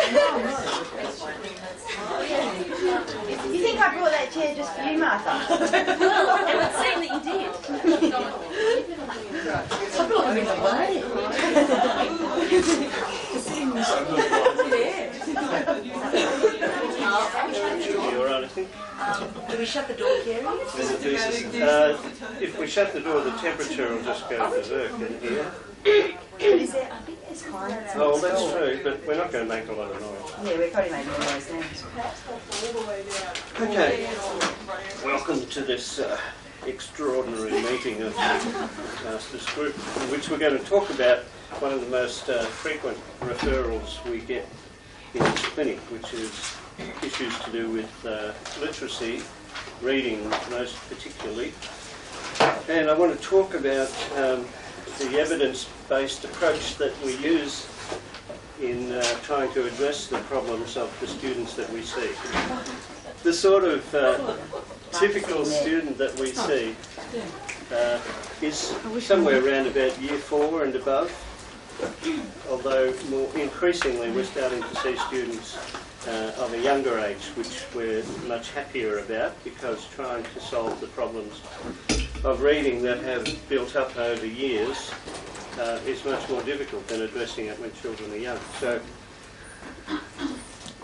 You think I brought that chair just for you, Martha? Well, it would seem that you did. I brought them All right, I think. Do we shut the door, Kerry? If we shut the door, the temperature will just go berserk in here. But is there, I think there's climates. Oh, that's true, but we're not going to make a lot of noise. Yeah, we're probably making a noise now. Okay, welcome to this extraordinary meeting of the Masters Group, in which we're going to talk about one of the most frequent referrals we get in this clinic, which is issues to do with literacy, reading most particularly. And I want to talk about the evidence-based approach that we use in trying to address the problems of the students that we see. The sort of typical student that we see is somewhere around about year 4 and above, although more increasingly we're starting to see students of a younger age, which we're much happier about, because trying to solve the problems of reading that have built up over years is much more difficult than addressing it when children are young. So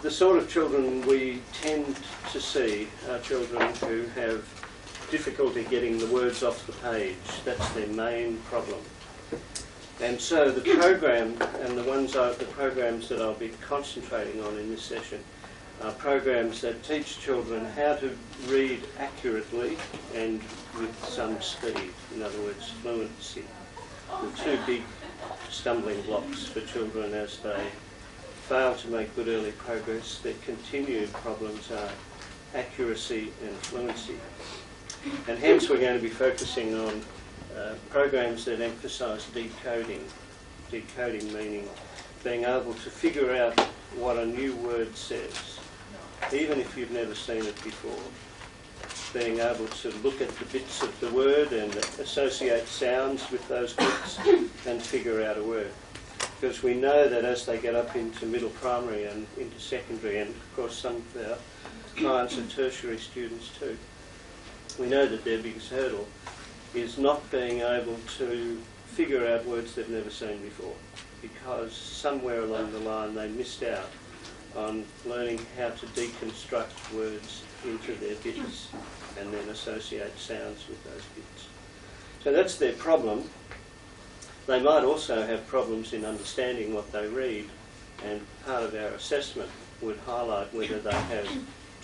the sort of children we tend to see are children who have difficulty getting the words off the page. That's their main problem. And so the program, and the programs that I'll be concentrating on in this session, are programs that teach children how to read accurately and with some speed, in other words, fluency. The two big stumbling blocks for children as they fail to make good early progress. Their continued problems are accuracy and fluency. And hence we're going to be focusing on programs that emphasise decoding. Decoding meaning being able to figure out what a new word says, even if you've never seen it before. Being able to look at the bits of the word and associate sounds with those bits and figure out a word. Because we know that as they get up into middle primary and into secondary, and of course some of our clients are tertiary students too, we know that their biggest hurdle is not being able to figure out words they've never seen before, because somewhere along the line they missed out on learning how to deconstruct words into their bits and then associate sounds with those bits. So that's their problem. They might also have problems in understanding what they read, and part of our assessment would highlight whether they have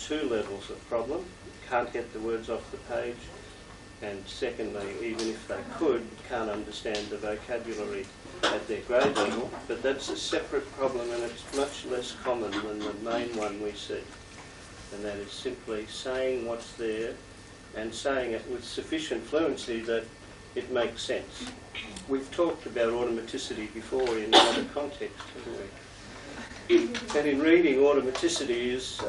2 levels of problem, can't get the words off the page, and secondly, even if they could, can't understand the vocabulary at their grade level. But that's a separate problem, and it's much less common than the main one we see. And that is simply saying what's there and saying it with sufficient fluency that it makes sense. We've talked about automaticity before in another context, haven't we? And in reading, automaticity is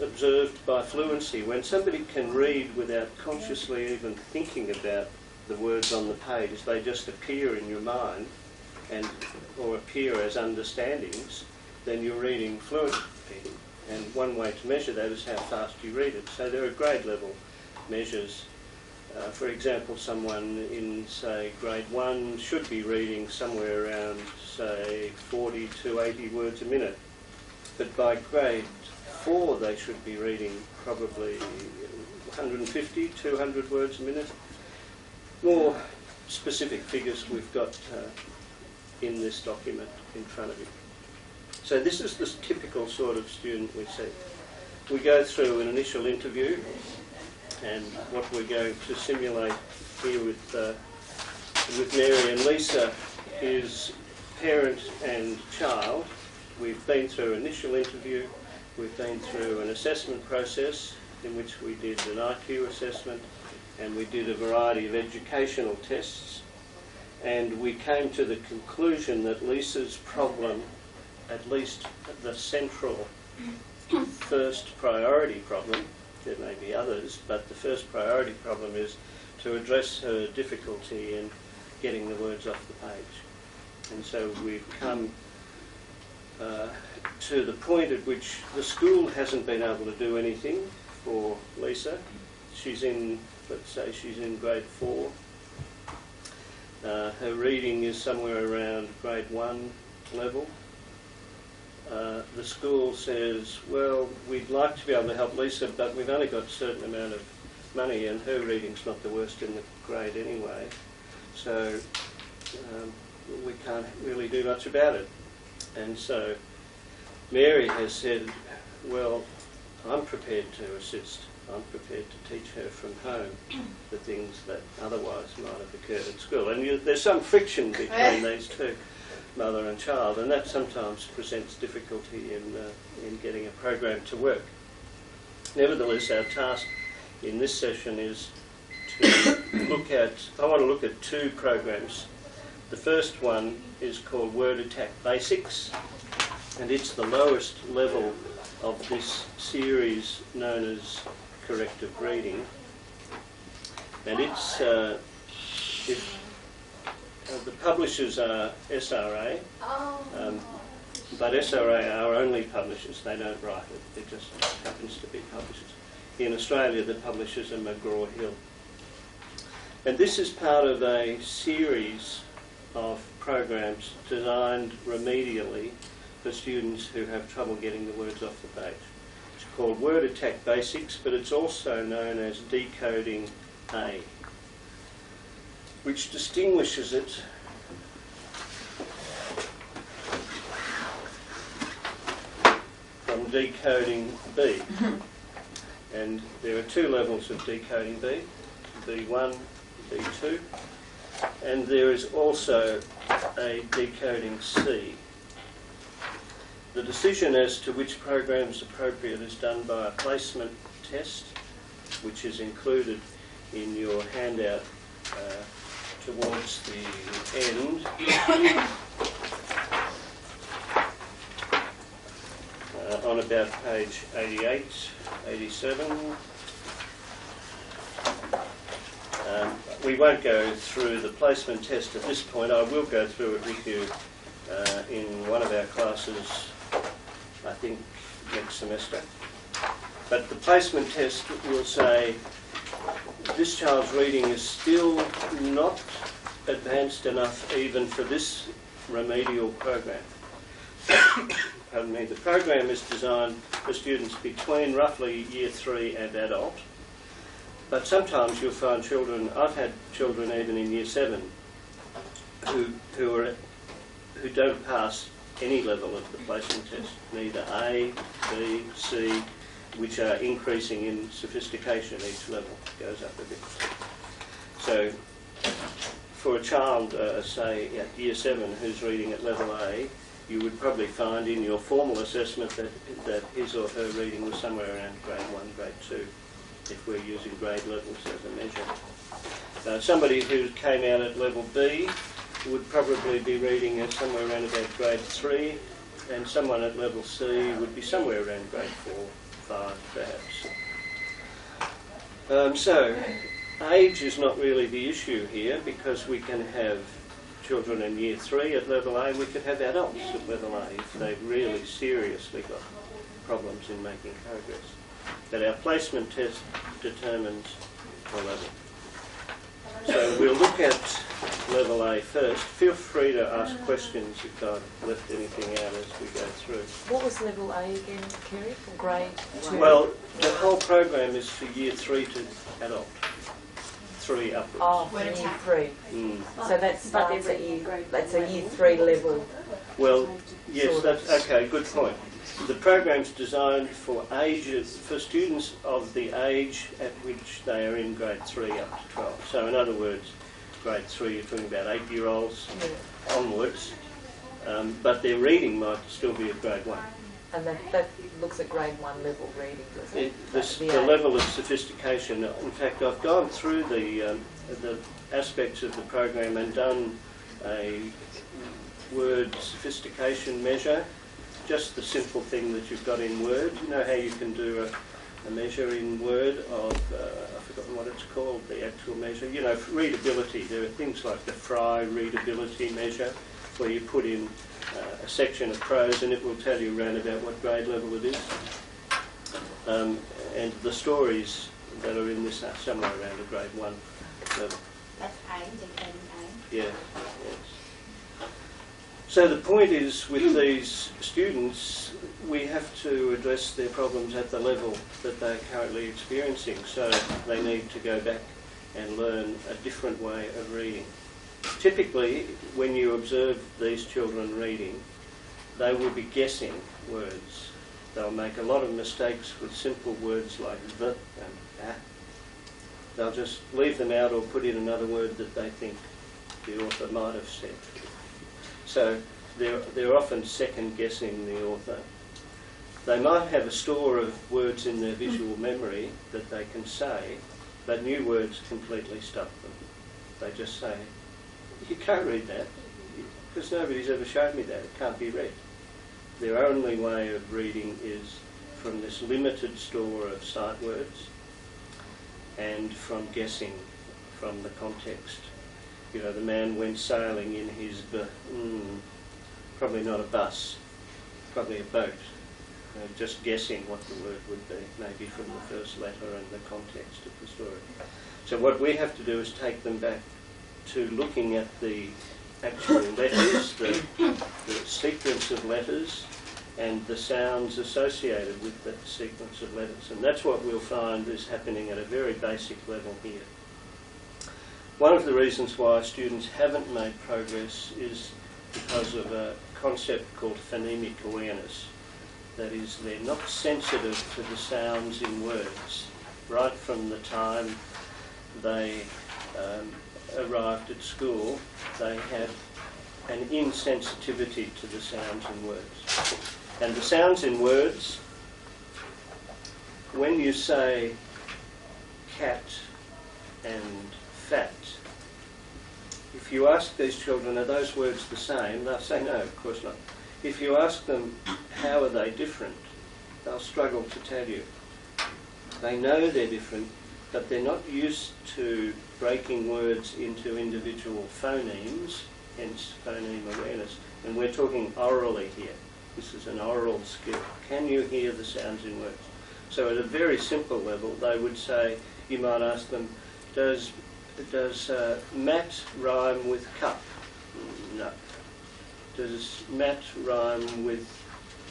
observed by fluency. When somebody can read without consciously even thinking about the words on the page, they just appear in your mind or appear as understandings, then you're reading fluently. And one way to measure that is how fast you read it. So there are grade level measures. For example, someone in, say, grade 1 should be reading somewhere around, say, 40 to 80 words a minute. But by grade 4, they should be reading probably 150, 200 words a minute. More specific figures we've got in this document in front of you. So this is the typical sort of student we see. We go through an initial interview, and what we're going to simulate here with Mary and Lisa is parent and child. We've been through an initial interview, we've been through an assessment process in which we did an IQ assessment, and we did a variety of educational tests, and we came to the conclusion that Lisa's problem, at least the central first priority problem, there may be others, but the first priority problem is to address her difficulty in getting the words off the page. And so we've come to the point at which the school hasn't been able to do anything for Lisa. She's in, let's say she's in grade 4. Her reading is somewhere around grade 1 level. The school says, well, we'd like to be able to help Lisa, but we've only got a certain amount of money and her reading's not the worst in the grade anyway. So we can't really do much about it. And so Mary has said, well, I'm prepared to assist. I'm prepared to teach her from home the things that otherwise might have occurred at school. And there's some friction between these two, mother and child, and that sometimes presents difficulty in getting a program to work. Nevertheless, our task in this session is to I want to look at 2 programs. The first one is called Word Attack Basics, and it's the lowest level of this series known as Corrective Reading. And it's the publishers are SRA, but SRA are only publishers, they don't write it, it just happens to be publishers. In Australia the publishers are McGraw-Hill. And this is part of a series of programs designed remedially for students who have trouble getting the words off the page. It's called Word Attack Basics, but it's also known as Decoding A, which distinguishes it from Decoding B. And there are 2 levels of Decoding B, B1, B2, and there is also a Decoding C. The decision as to which program is appropriate is done by a placement test, which is included in your handout towards the end. On about page 88, 87. We won't go through the placement test at this point. I will go through it with you in one of our classes, I think next semester. But the placement test will say this child's reading is still not advanced enough even for this remedial program. Pardon me. The program is designed for students between roughly year 3 and adult. But sometimes you'll find children, I've had children even in year 7 who don't pass any level of the placement test, neither A, B, C, which are increasing in sophistication. Each level goes up a bit. So for a child, say at year 7 who's reading at level A, you would probably find in your formal assessment that his or her reading was somewhere around grade 1, grade 2, if we're using grade levels as a measure. Somebody who came out at level B would probably be reading at somewhere around about grade 3, and someone at level C would be somewhere around grade 4, 5 perhaps. So age is not really the issue here, because we can have children in year 3 at level A, we could have adults at level A if they've really seriously got problems in making progress. But our placement test determines the level. So we'll look at level A first. Feel free to ask questions if I've left anything out as we go through. What was level A again, Kerry, for grade 2? Well, the whole program is for year 3 to adult. 3 upwards. Oh, for year 3. So that's a year 3 level. Well, yes, that's okay, good point. The program's designed for ages, for students of the age at which they are in grade 3 up to 12. So in other words, grade 3, you're talking about 8-year-olds onwards, but their reading might still be at grade 1. And that looks at grade 1 level reading, doesn't it? The level of sophistication. In fact, I've gone through the aspects of the program and done a word sophistication measure. Just the simple thing that you've got in Word. You know how you can do a measure in Word of, I've forgotten what it's called, the actual measure. You know, readability. There are things like the Fry readability measure, where you put in a section of prose, and it will tell you around about what grade level it is. And the stories that are in this are somewhere around a grade 1 level. That's A, decoding A. Yeah, yes. So the point is, with these students, we have to address their problems at the level that they're currently experiencing. So they need to go back and learn a different way of reading. Typically, when you observe these children reading, they will be guessing words. They'll make a lot of mistakes with simple words like the and ah. They'll just leave them out or put in another word that they think the author might have said. So they're often second guessing the author. They might have a store of words in their visual memory that they can say, but new words completely stuff them. They just say, you can't read that, because nobody's ever shown me that, it can't be read. Their only way of reading is from this limited store of sight words and from guessing from the context. You know, the man went sailing in his probably not a bus, probably a boat. Just guessing what the word would be, maybe from the first letter and the context of the story. So what we have to do is take them back to looking at the actual letters, the sequence of letters, and the sounds associated with that sequence of letters. And that's what we'll find is happening at a very basic level here. One of the reasons why students haven't made progress is because of a concept called phonemic awareness. That is, they're not sensitive to the sounds in words. Right from the time they arrived at school, they had an insensitivity to the sounds in words. And the sounds in words, when you say cat and fat, if you ask these children, are those words the same? They'll say no, of course not. If you ask them, how are they different? They'll struggle to tell you. They know they're different, but they're not used to breaking words into individual phonemes, hence phoneme awareness. And we're talking orally here. This is an oral skill. Can you hear the sounds in words? So at a very simple level, they would say, you might ask them, does mat rhyme with cup? No. Does mat rhyme with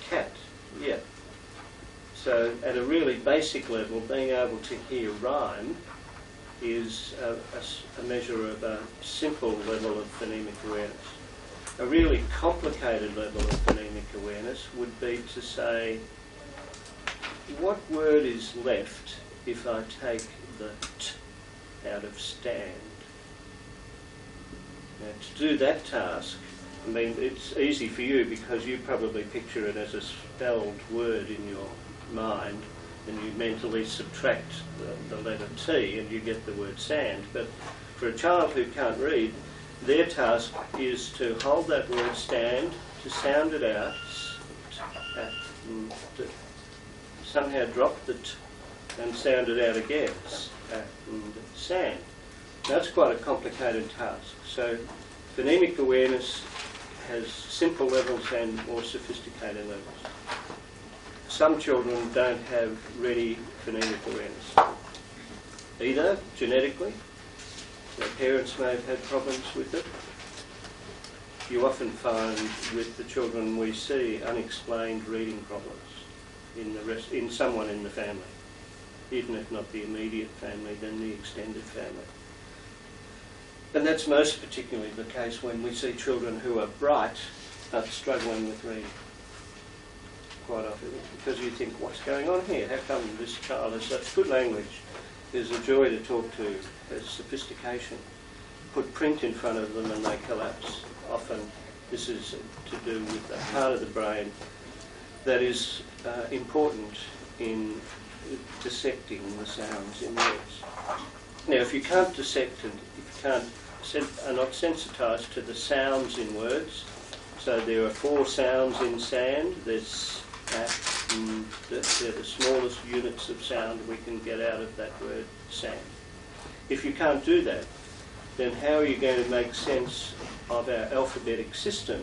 cat? Yeah. So at a really basic level, being able to hear rhyme is a measure of a simple level of phonemic awareness. A really complicated level of phonemic awareness would be to say, what word is left if I take the t out of stand? Now, to do that task, I mean, it's easy for you because you probably picture it as a spelled word in your mind, and you mentally subtract the letter T and you get the word sand. But for a child who can't read, their task is to hold that word stand, to sound it out, to somehow drop the T and sound it out again, sand. That's quite a complicated task. So phonemic awareness has simple levels and more sophisticated levels. Some children don't have ready phonemic awareness, either genetically, their parents may have had problems with it. You often find with the children we see unexplained reading problems in someone in the family, even if not the immediate family, then the extended family. And that's most particularly the case when we see children who are bright but struggling with reading. Quite often, because you think, what's going on here? How come this child has such good language? There's a joy to talk to, has sophistication. Put print in front of them and they collapse. Often this is to do with the part of the brain that is important in dissecting the sounds in words. Now, if you can't dissect it, if you are not sensitised to the sounds in words, so there are 4 sounds in sand. There's they're the smallest units of sound we can get out of that word sand. If you can't do that, then how are you going to make sense of our alphabetic system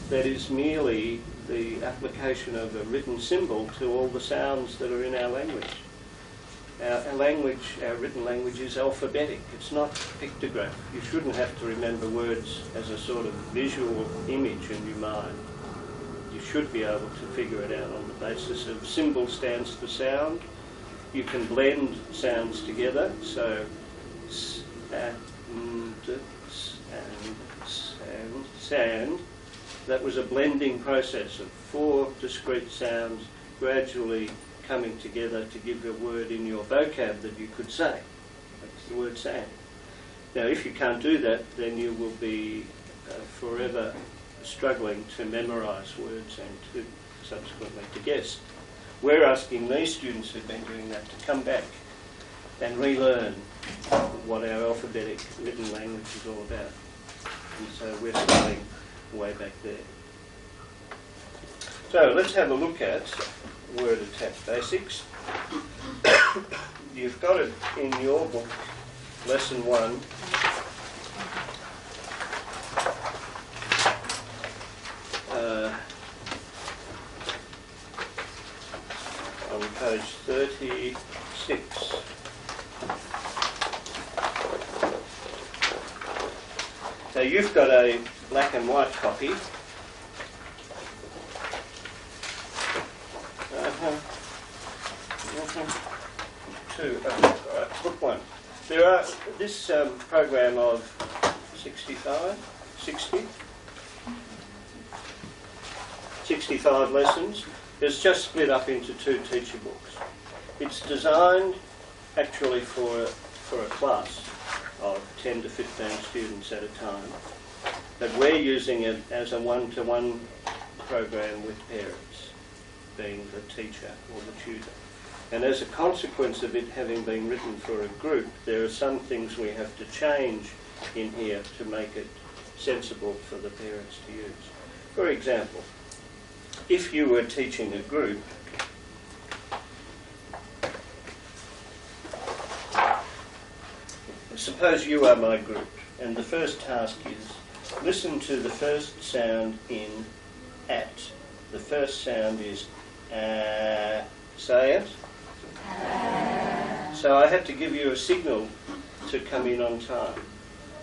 that is merely the application of a written symbol to all the sounds that are in our language. Our language, our written language is alphabetic, it's not pictograph. You shouldn't have to remember words as a sort of visual image in your mind. You should be able to figure it out on the basis of symbol stands for sound. You can blend sounds together, so sand. That was a blending process of 4 discrete sounds gradually coming together to give a word in your vocab that you could say. That's the word sand. Now, if you can't do that, then you will be forever struggling to memorise words and to subsequently to guess. We're asking these students who've been doing that to come back and relearn what our alphabetic written language is all about. And so we're starting way back there. So let's have a look at word attack basics. You've got it in your book, lesson 1. On page 36. Now you've got a black and white copy. Book 1. There are this program of 65 lessons is just split up into 2 teacher books. It's designed actually for a class of 10 to 15 students at a time, but we're using it as a one-to-one program with parents, being the teacher or the tutor. And as a consequence of it having been written for a group, there are some things we have to change in here to make it sensible for the parents to use. For example, if you were teaching a group, suppose you are my group, and the first task is listen to the first sound in at. The first sound is say it. So I have to give you a signal to come in on time.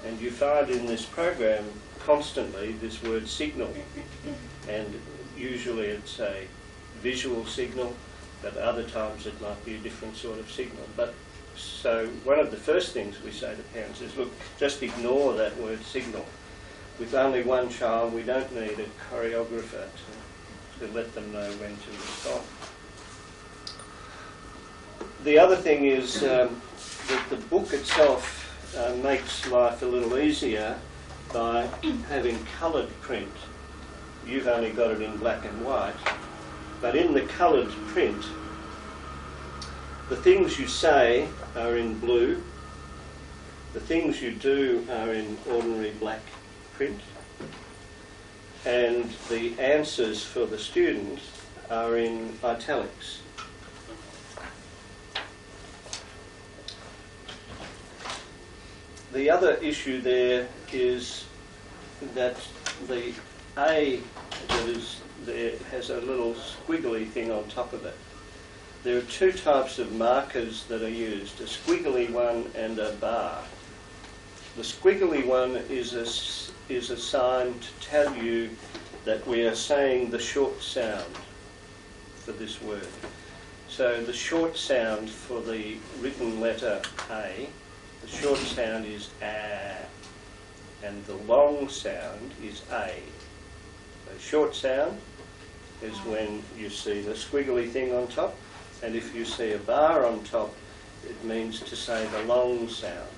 And you find in this program constantly this word signal. And usually it's a visual signal, but other times it might be a different sort of signal. But so one of the first things we say to parents is, look, just ignore that word signal. With only one child, we don't need a choreographer to let them know when to respond. The other thing is that the book itself makes life a little easier by having coloured print. You've only got it in black and white, but in the coloured print, the things you say are in blue, the things you do are in ordinary black print, and the answers for the student are in italics. The other issue there is that the A that is there has a little squiggly thing on top of it. There are 2 types of markers that are used, a squiggly one and a bar. The squiggly one is a sign to tell you that we are saying the short sound for this word. So the short sound for the written letter A, the short sound is A, and the long sound is A. The short sound is when you see the squiggly thing on top, and if you see a bar on top, it means to say the long sound.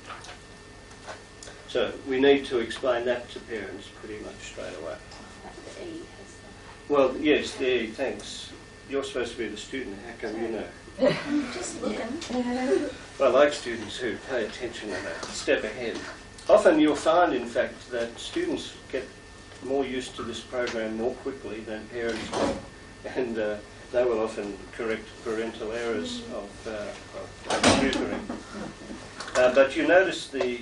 So we need to explain that to parents pretty much straight away. Well, yes, the E, thanks. You're supposed to be the student, how come you know? Just looking. Well, I like students who pay attention and a step ahead. Often you'll find, in fact, that students get more used to this program more quickly than parents do, and they will often correct parental errors of tutoring. But you notice a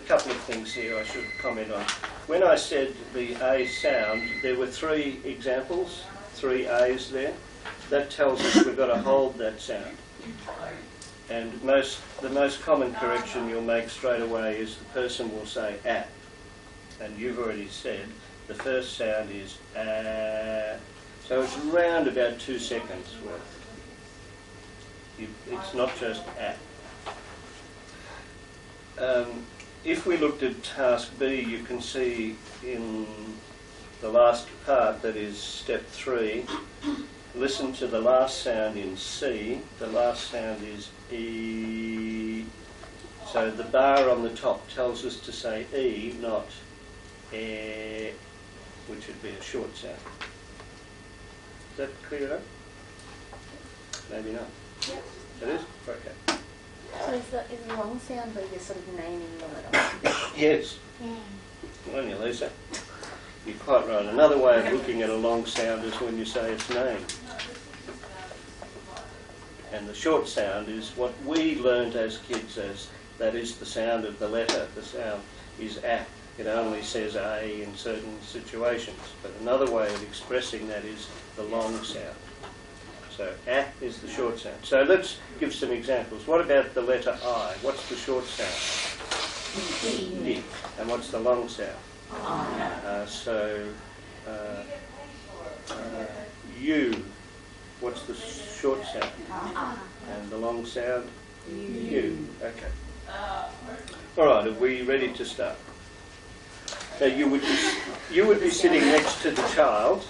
couple of things here I should comment on. when I said the A sound, there were 3 examples, 3 A's there. That tells us we've got to hold that sound. And the most common correction you'll make straight away is the person will say A. And you've already said the first sound is A. So it's around about 2 seconds worth. It's not just A. If we looked at task B, you can see in the last part, that is step 3, listen to the last sound in C. The last sound is E. So the bar on the top tells us to say E, not E, which would be a short sound. Is that clear up? Maybe not. Yep. It is? Okay. So is the long sound where you're sort of naming the letter? Yes. On you, Lisa. You're quite right. Another way of looking at a long sound is when you say its name. And the short sound is what we learned as kids as that is the sound of the letter. The sound is A. It only says A in certain situations. But another way of expressing that is the long sound. So A is the short sound. So let's give some examples. What about the letter I? What's the short sound? D. And what's the long sound? U. What's the short sound? And the long sound? U. Okay. All right, are we ready to start? Now you would be sitting next to the child.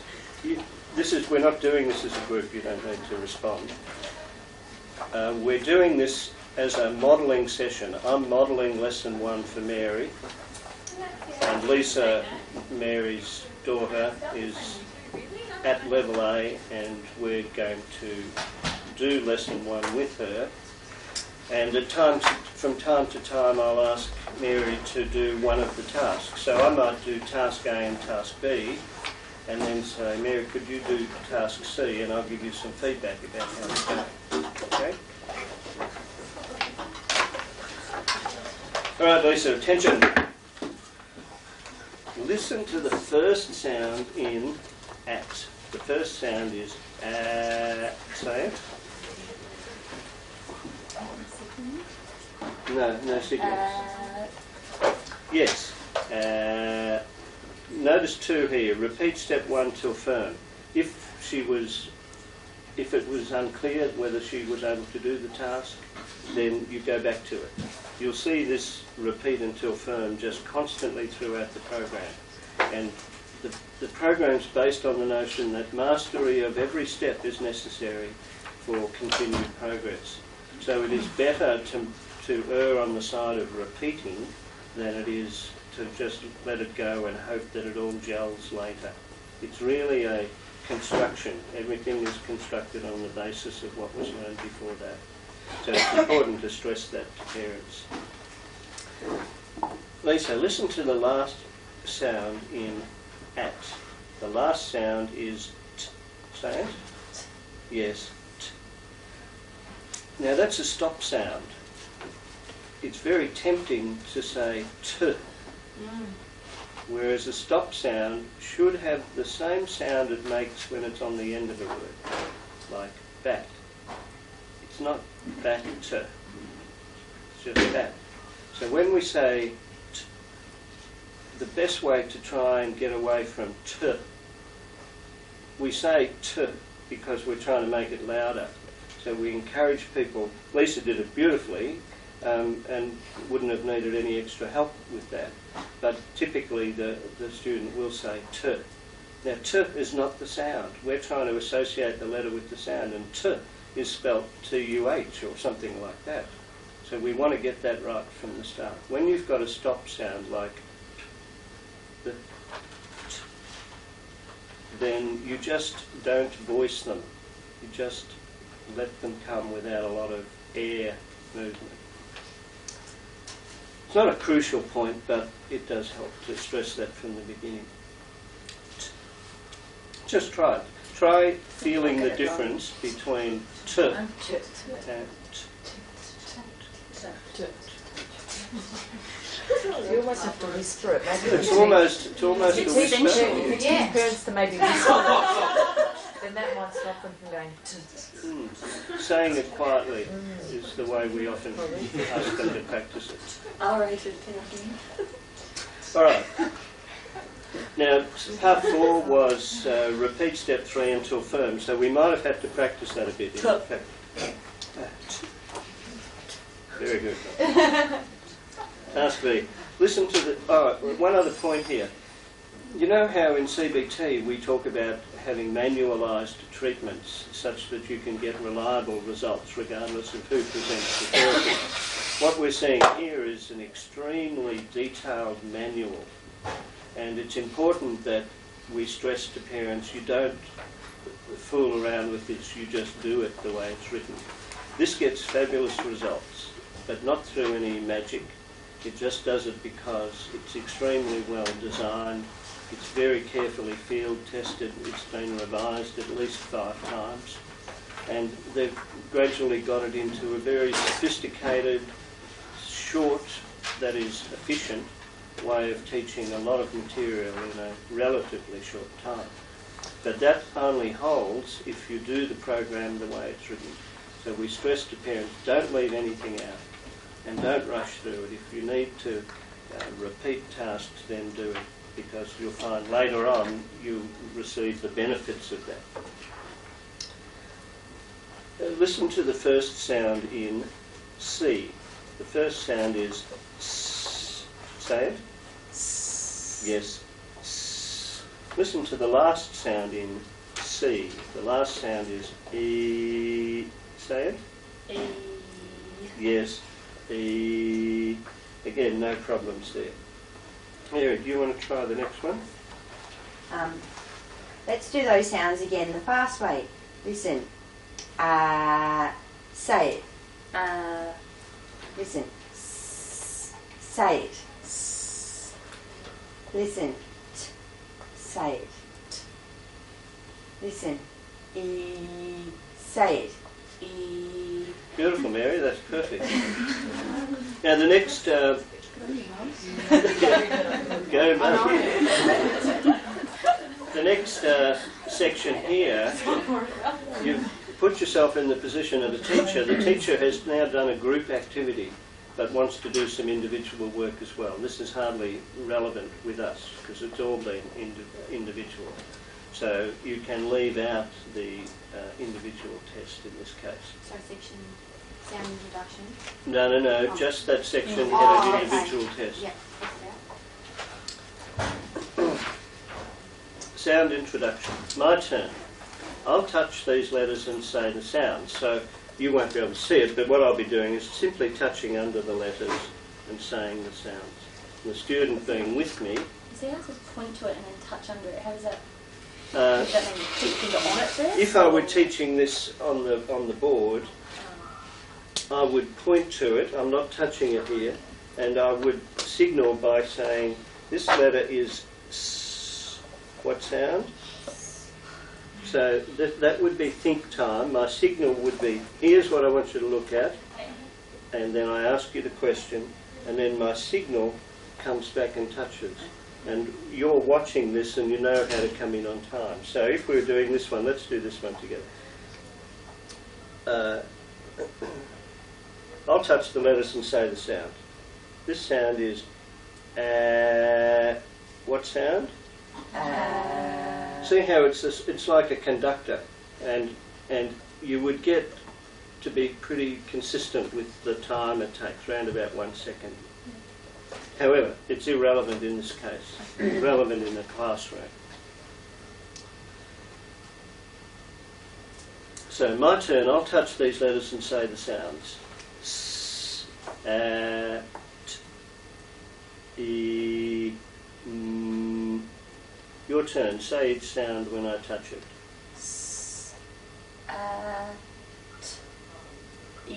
We're not doing this as a group, you don't need to respond. We're doing this as a modelling session. I'm modelling lesson 1 for Mary, and Lisa, Mary's daughter, is at level A, and we're going to do lesson 1 with her. And from time to time I'll ask Mary to do one of the tasks. So I might do task A and task B, and then say, Mary, could you do task C, and I'll give you some feedback about how it's going. Okay? All right, Lisa, attention. Listen to the first sound in at. The first sound is say it. No signals. Yes. Notice 2 here. Repeat step 1 till firm. If it was unclear whether she was able to do the task, then you go back to it. You'll see this repeat until firm just constantly throughout the program. And the program's based on the notion that mastery of every step is necessary for continued progress. So it is better to err on the side of repeating than it is to just let it go and hope that it all gels later. It's really a construction. Everything is constructed on the basis of what was learned before that. So it's important to stress that to parents. Lisa, listen to the last sound in at. The last sound is T. Say it? Yes, T. Now that's a stop sound. It's very tempting to say T. Whereas a stop sound should have the same sound it makes when it's on the end of a word, like bat. It's not bat, T. It's just bat. So when we say T, the best way to try and get away from T, we say T because we're trying to make it louder. So we encourage people. Lisa did it beautifully, and wouldn't have needed any extra help with that. But typically the student will say T. Now T is not the sound. We're trying to associate the letter with the sound, and T is spelt T-U-H or something like that. So we want to get that right from the start. When you've got a stop sound like the T, then you just don't voice them. You just let them come without a lot of air movement. It's not a crucial point, but it does help to stress that from the beginning. Just try it. Try feeling the difference between T and T. You almost have to whisper it. Maybe It's almost a teach whisper. parents to maybe whisper. Then that might stop them from going. Saying it quietly is the way we often ask them to practice it. R-rated parenting. All right. Now, part 4 was repeat step 3 until firm, so we might have had to practice that a bit. In fact. Very good. Task B. Listen to the... Oh, one other point here. You know how in CBT we talk about having manualised treatments such that you can get reliable results regardless of who presents the therapy? What we're seeing here is an extremely detailed manual, and it's important that we stress to parents you don't fool around with this, you just do it the way it's written. This gets fabulous results, but not through any magic. It just does it because it's extremely well designed. It's very carefully field tested. It's been revised at least 5 times. And they've gradually got it into a very sophisticated, short, that is efficient, way of teaching a lot of material in a relatively short time. But that only holds if you do the program the way it's written. So we stress to parents, don't leave anything out and don't rush through it. If you need to repeat tasks, then do it, because you'll find later on you receive the benefits of that. Listen to the first sound in C. The first sound is S. Say it. S. Yes. S. Listen to the last sound in C. The last sound is E. Say it. E. Yes. E. Again, no problems there. Mary, do you want to try the next one? Let's do those sounds again the fast way. Listen. Say it. Listen. Say it. Listen. Say it. Listen. Say it. Beautiful, Mary. That's perfect. Now the next... Go, Mum. The next section here, you've put yourself in the position of a teacher. The teacher has now done a group activity but wants to do some individual work as well. This is hardly relevant with us because it's all been individual. So you can leave out the individual test in this case. So section sound introduction. No, just that section had an individual test. Yeah, Sound introduction. My turn. I'll touch these letters and say the sounds. So you won't be able to see it, but what I'll be doing is simply touching under the letters and saying the sounds. And the student being with me. Is there to point to it and then touch under it? How does that? Does that mean keep finger on it first? If I were teaching this on the board, I would point to it. I'm not touching it here, and I would signal by saying this letter is S. What sound? So that would be think time. My signal would be, here's what I want you to look at, and then I ask you the question, and then my signal comes back and touches. And you're watching this and you know how to come in on time. So if we were doing this one, let's do this one together. I'll touch the letters and say the sound. This sound is what sound? See how it's like a conductor, and you would get to be pretty consistent with the time it takes, around about 1 second. However, it's irrelevant in this case, relevant in the classroom. So my turn, I'll touch these letters and say the sounds. S, A, T, E, M. Your turn, say each sound when I touch it. S, T, E,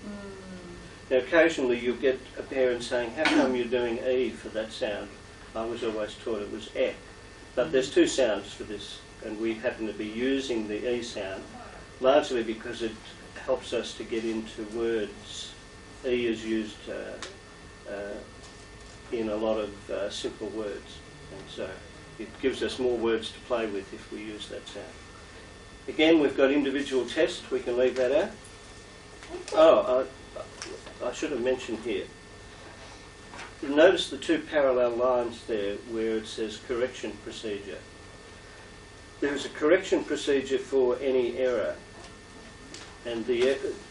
M. Now occasionally you'll get a parent saying, how come you're doing E for that sound? I was always taught it was E. But there's 2 sounds for this, and we happen to be using the E sound, largely because it helps us to get into words. E is used in a lot of simple words, and so it gives us more words to play with if we use that sound. Again, we've got individual tests. We can leave that out. Oh, I should have mentioned here. Notice the two parallel lines there where it says correction procedure. There is a correction procedure for any error, and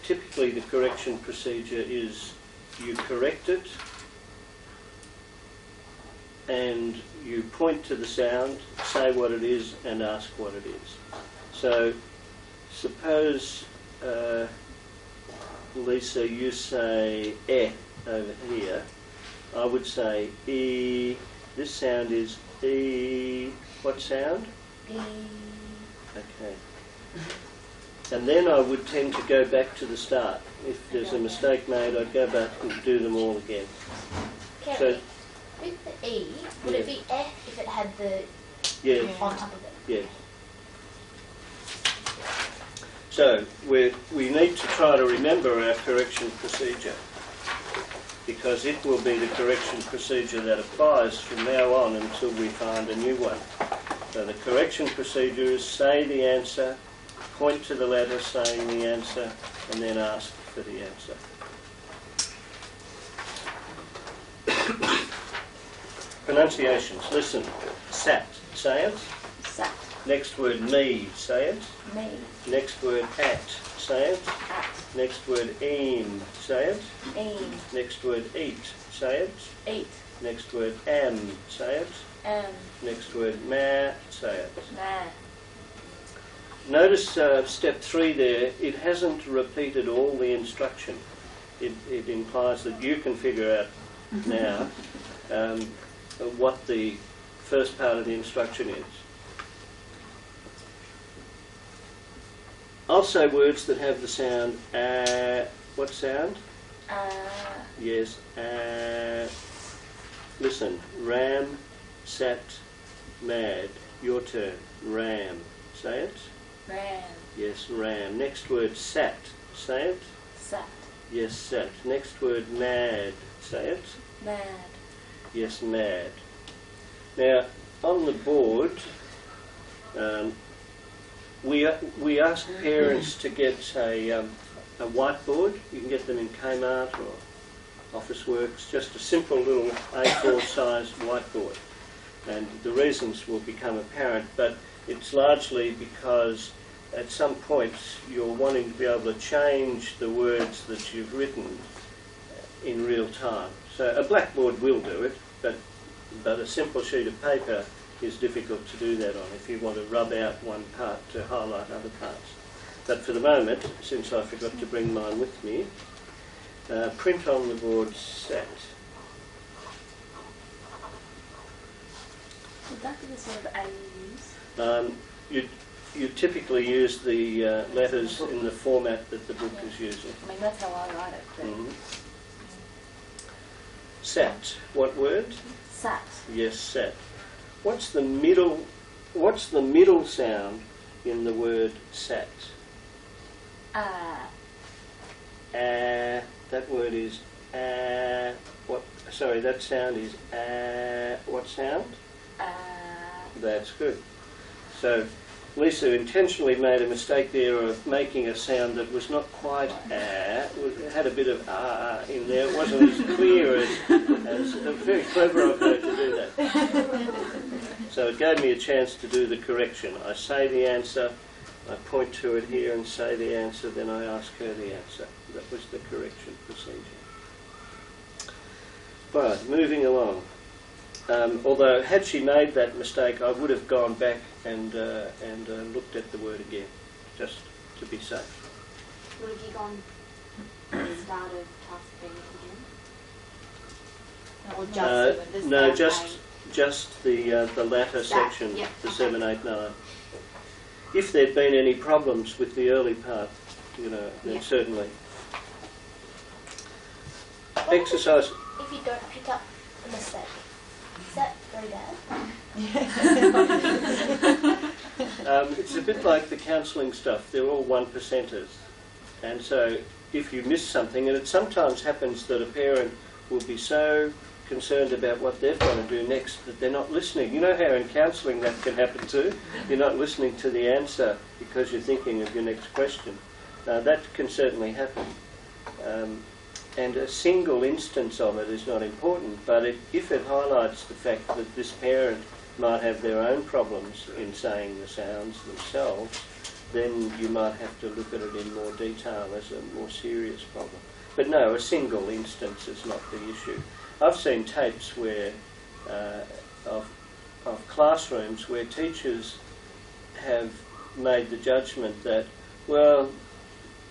typically the correction procedure is you correct it and you point to the sound, say what it is and ask what it is. So suppose, Lisa, you say eh over here. I would say e. This sound is e. What sound? E. Okay. And then I would tend to go back to the start. If there's a mistake made, I'd go back and do them all again. Kerry, So, with the E, would it be F if it had the yes, on top of it? yes. So we need to try to remember our correction procedure, because it will be the correction procedure that applies from now on until we find a new one. So the correction procedure is say the answer, point to the letter saying the answer, and then ask for the answer. Pronunciations. Listen. Sat. Say it. Sat. Next word me. Say it. Me. Next word at. Say it. At. Next word aim. Say it. Aim. Next word eat. Say it. Eat. Next word am. Say it. Next word ma. Say it. Ma. Notice step 3 there, it hasn't repeated all the instruction. It implies that you can figure out now what the first part of the instruction is. I'll say words that have the sound what sound? Yes, listen, ram, sat, mad. Your turn. Ram. Say it. Ram. Yes, ram. Next word, sat. Say it. Sat. Yes, sat. Next word, mad. Say it. Mad. Yes, mad. Now, on the board, we ask parents to get a whiteboard. You can get them in Kmart or Officeworks, just a simple little A4 sized whiteboard. And the reasons will become apparent, but it's largely because at some point you're wanting to be able to change the words that you've written in real time. So a blackboard will do it, but a simple sheet of paper is difficult to do that on if you want to rub out one part to highlight other parts. But for the moment, since I forgot to bring mine with me, print on the board sat. Would that be the sort of A you use? You typically use the letters in the format that the book is using. I mean, that's how I write it. But Sat. What word? Sat. Yes, sat. What's the middle sound in the word sat? That word is what? Sorry, that sound is what sound? That's good. So Lisa intentionally made a mistake there of making a sound that was not quite it had a bit of in there. It wasn't as clear as very clever of her to do that. So it gave me a chance to do the correction. I say the answer, I point to it here and say the answer, then I ask her the answer. That was the correction procedure. Right, moving along. Although, had she made that mistake, I would have gone back and looked at the word again, just to be safe. Would have you gone to the start of task B again? Or No, just the latter section, yep. the 7, 8, 9. If there'd been any problems with the early part, then Yep. certainly. Exercise. If you don't pick up a mistake, is that very bad? It's a bit like the counselling stuff. They're all 1%ers. And so if you miss something, and it sometimes happens that a parent will be so concerned about what they've got to do next that they're not listening. You know how in counselling that can happen too? You're not listening to the answer because you're thinking of your next question. That can certainly happen. And a single instance of it is not important, but if it highlights the fact that this parent might have their own problems in saying the sounds themselves, then you might have to look at it in more detail as a more serious problem. But no, a single instance is not the issue. I've seen tapes where of classrooms where teachers have made the judgment that, well,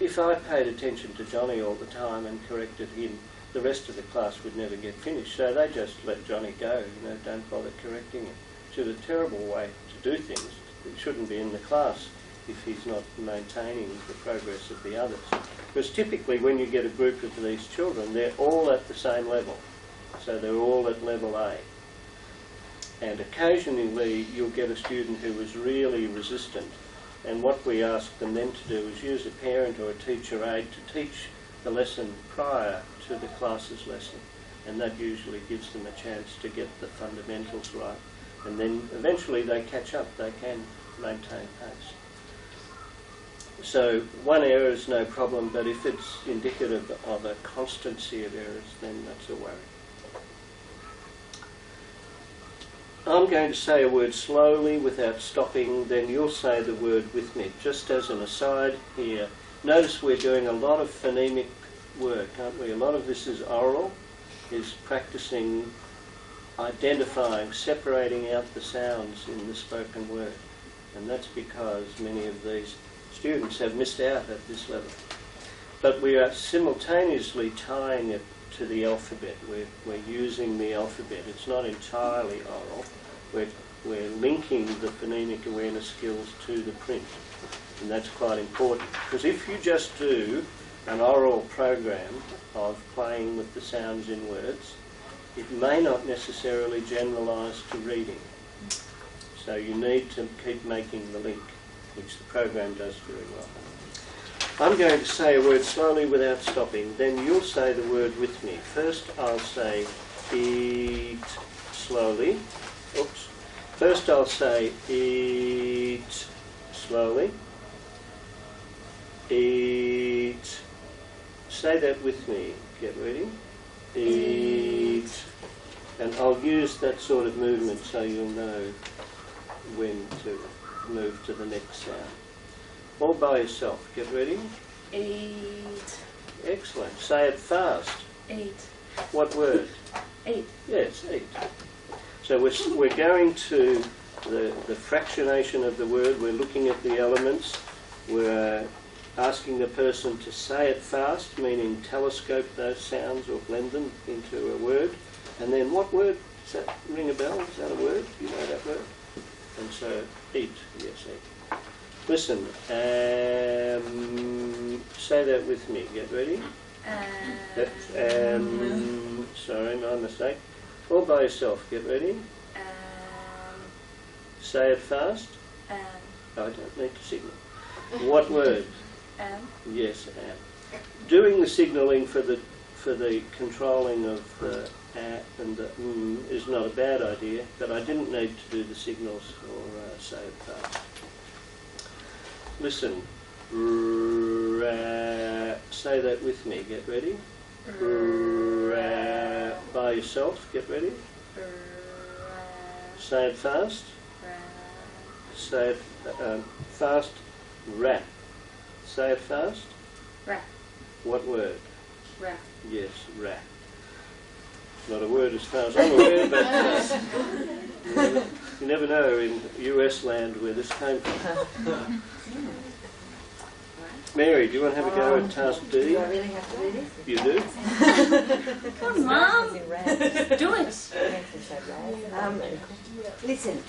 if I paid attention to Johnny all the time and corrected him, the rest of the class would never get finished. So they just let Johnny go, don't bother correcting him. Which is a terrible way to do things. It shouldn't be in the class if he's not maintaining the progress of the others. Because typically when you get a group of these children, they're all at the same level. So they're all at level A. And occasionally you'll get a student who is really resistant, and what we ask them then to do is use a parent or a teacher aide to teach the lesson prior to the class's lesson, and that usually gives them a chance to get the fundamentals right, and then eventually they catch up, they can maintain pace. So one error is no problem, but if it's indicative of a constancy of errors, then that's a worry. I'm going to say a word slowly without stopping, then you'll say the word with me. Just as an aside here, notice we're doing a lot of phonemic work, aren't we? A lot of this is oral, is practicing identifying, separating out the sounds in the spoken word. And that's because many of these students have missed out at this level. But we are simultaneously tying it to the alphabet. We're using the alphabet. It's not entirely oral. We're linking the phonemic awareness skills to the print. And that's quite important. Because if you just do an oral program of playing with the sounds in words, it may not necessarily generalise to reading. So you need to keep making the link, which the program does very well. I'm going to say a word slowly without stopping, then you'll say the word with me. First I'll say eat slowly. Oops. First I'll say eat slowly. Eat. Say that with me. Get ready. Eat. And I'll use that sort of movement so you'll know when to move to the next sound. All by yourself. Get ready. Eat. Excellent. Say it fast. Eat. What word? Eat. Yes, eat. So we're going to the fractionation of the word. We're looking at the elements. We're asking the person to say it fast, meaning telescope those sounds or blend them into a word. And then what word? Does that ring a bell? Is that a word? Do you know that word? And so eat. Yes, eat. Listen, say that with me. Get ready. Sorry, my mistake. All by yourself. Get ready. Say it fast. I don't need to signal. What word? Yes, doing the signalling for the controlling of the and the is not a bad idea, but I didn't need to do the signals for say it fast. Listen, say that with me. Get ready. By yourself. Get ready. Say it fast. Say it fast. Rap. Say it fast. Rap. What word? Rap. Yes, rap. Not a word as far as I'm aware, but you never know in US land where this came from. Mary, do you want to have a go at task D? Do I really have to do this? You do? Come on, Mum. Do it. Listen.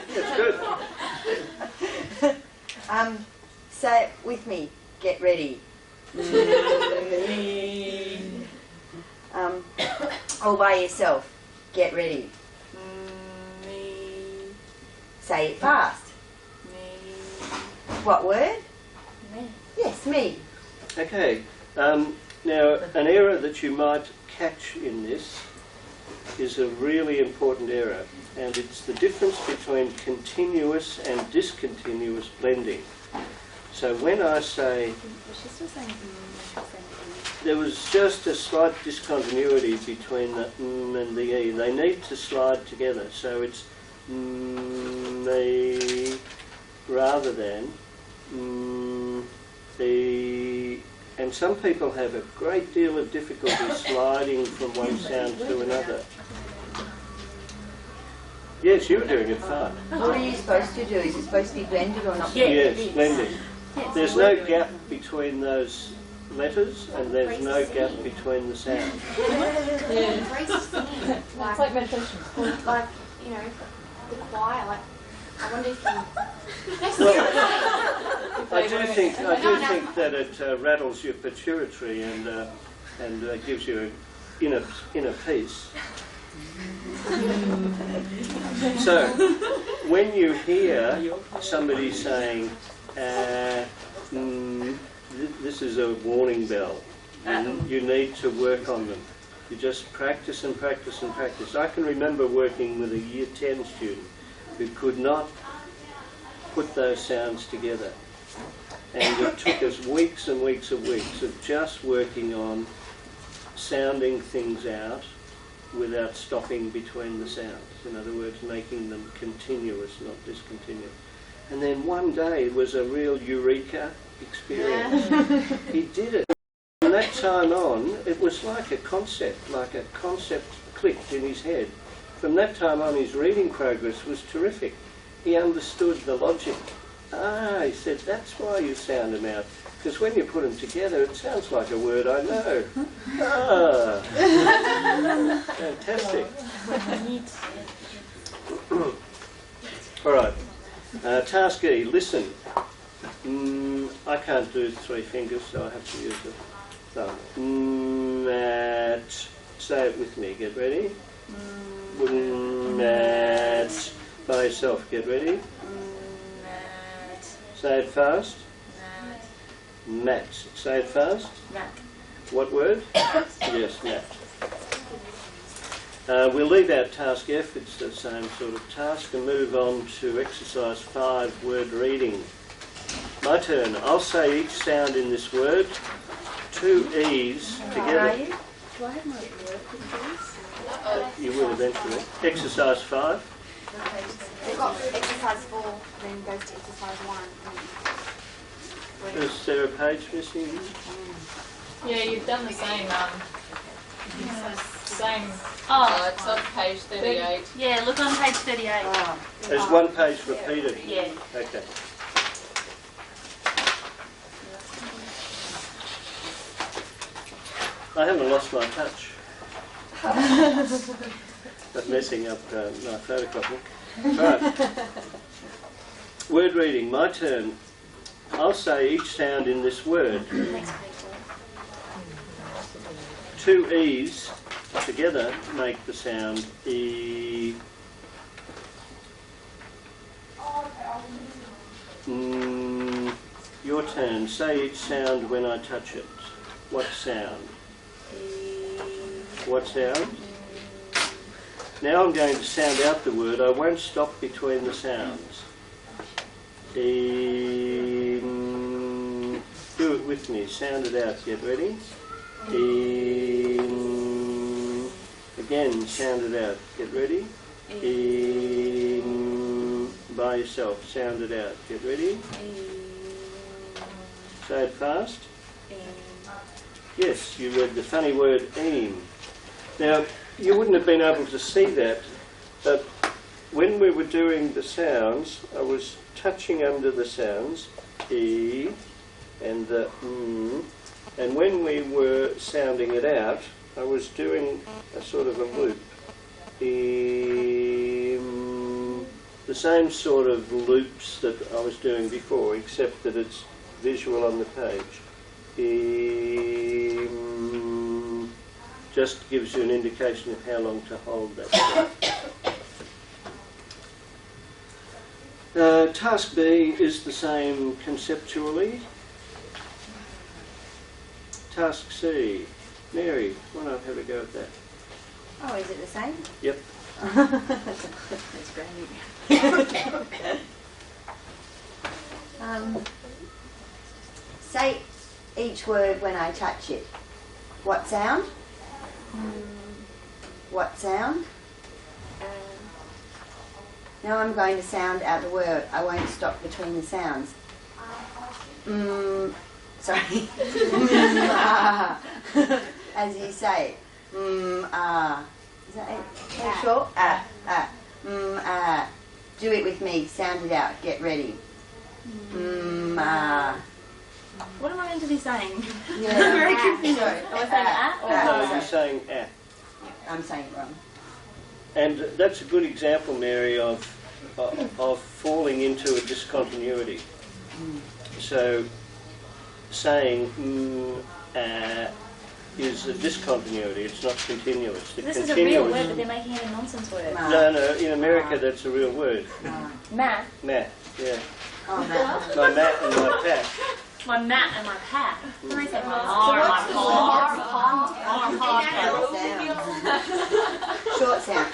That's good. Say it with me. Get ready. All by yourself. Get ready. Say it fast. What word? Yes, me. Okay. Now, an error that you might catch in this is a really important error, and it's the difference between continuous and discontinuous blending. So when I say there was just a slight discontinuity between the and the e, they need to slide together. So it's me rather than the. And some people have a great deal of difficulty sliding from one sound to another. Yes, you're doing it fine. What are you supposed to do? Is it supposed to be blended or not? Yes, blending. There's no gap between those letters, and there's no gap between the sounds. It's like meditation. Like, you know, the choir, like, I wonder if you... I do think that it rattles your pituitary and gives you inner peace. So, when you hear somebody saying, this is a warning bell, you need to work on them. You just practice and practice and practice. I can remember working with a Year 10 student who could not put those sounds together. And it took us weeks and weeks and weeks of just working on sounding things out without stopping between the sounds. In other words, making them continuous, not discontinuous. And then one day it was a real eureka experience. He did it. From that time on, it was like a concept clicked in his head. From that time on, his reading progress was terrific. He understood the logic. He said, that's why you sound them out. Because when you put them together, it sounds like a word I know. Fantastic. All right. Task E, listen. I can't do 3 fingers, so I have to use the thumb. Say it with me. Get ready. By yourself. Get ready. Say it fast. Mat. Say it fast. Mat. What word? Yes, mat. We'll leave out task F, it's the same sort of task, and move on to exercise 5, word reading. My turn. I'll say each sound in this word, 2 E's together. Do I have my work with these? You will eventually. Exercise 5. They've got exercise 4, then goes to exercise 1. Is there a page missing? Yeah, you've done the same. Same. It's on page 38. Yeah, look on page 38. There's one page repeated. Yeah. Okay. I haven't lost my touch. But messing up my photocopy. Right. Word reading. My turn. I'll say each sound in this word. 2 E's together make the sound E. Your turn. Say each sound when I touch it. What sound? What sound? Now I'm going to sound out the word. I won't stop between the sounds. Do it with me. Sound it out. Get ready. Again, sound it out. Get ready. By yourself. Sound it out. Get ready. Say it fast. Yes, you read the funny word aim. Now, you wouldn't have been able to see that, but when we were doing the sounds, I was touching under the sounds, E and the and when we were sounding it out, I was doing a sort of a loop. The same sort of loops that I was doing before, except that it's visual on the page. Just gives you an indication of how long to hold that. Task B is the same conceptually. Task C. Mary, why not have a go at that? Oh, is it the same? Yep. That's great. Say each word when I touch it. What sound? What sound? Now I'm going to sound out the word. I won't stop between the sounds. Sorry. As you say. Is that it? Very short? Do it with me. Sound it out. Get ready. What am I meant to be saying? Yeah. I'm very confused. Sorry. Am I saying at or No, you're saying ah. I'm saying it wrong. And that's a good example, Mary, of falling into a discontinuity. So saying is a discontinuity. It's not continuous. The this is a real word, but they're making it a nonsense word. No. In America, that's a real word. Matt. Matt. Yeah. Oh, no. My Matt and my Pat. My Matt and my Pat. What do I say? My Short sound.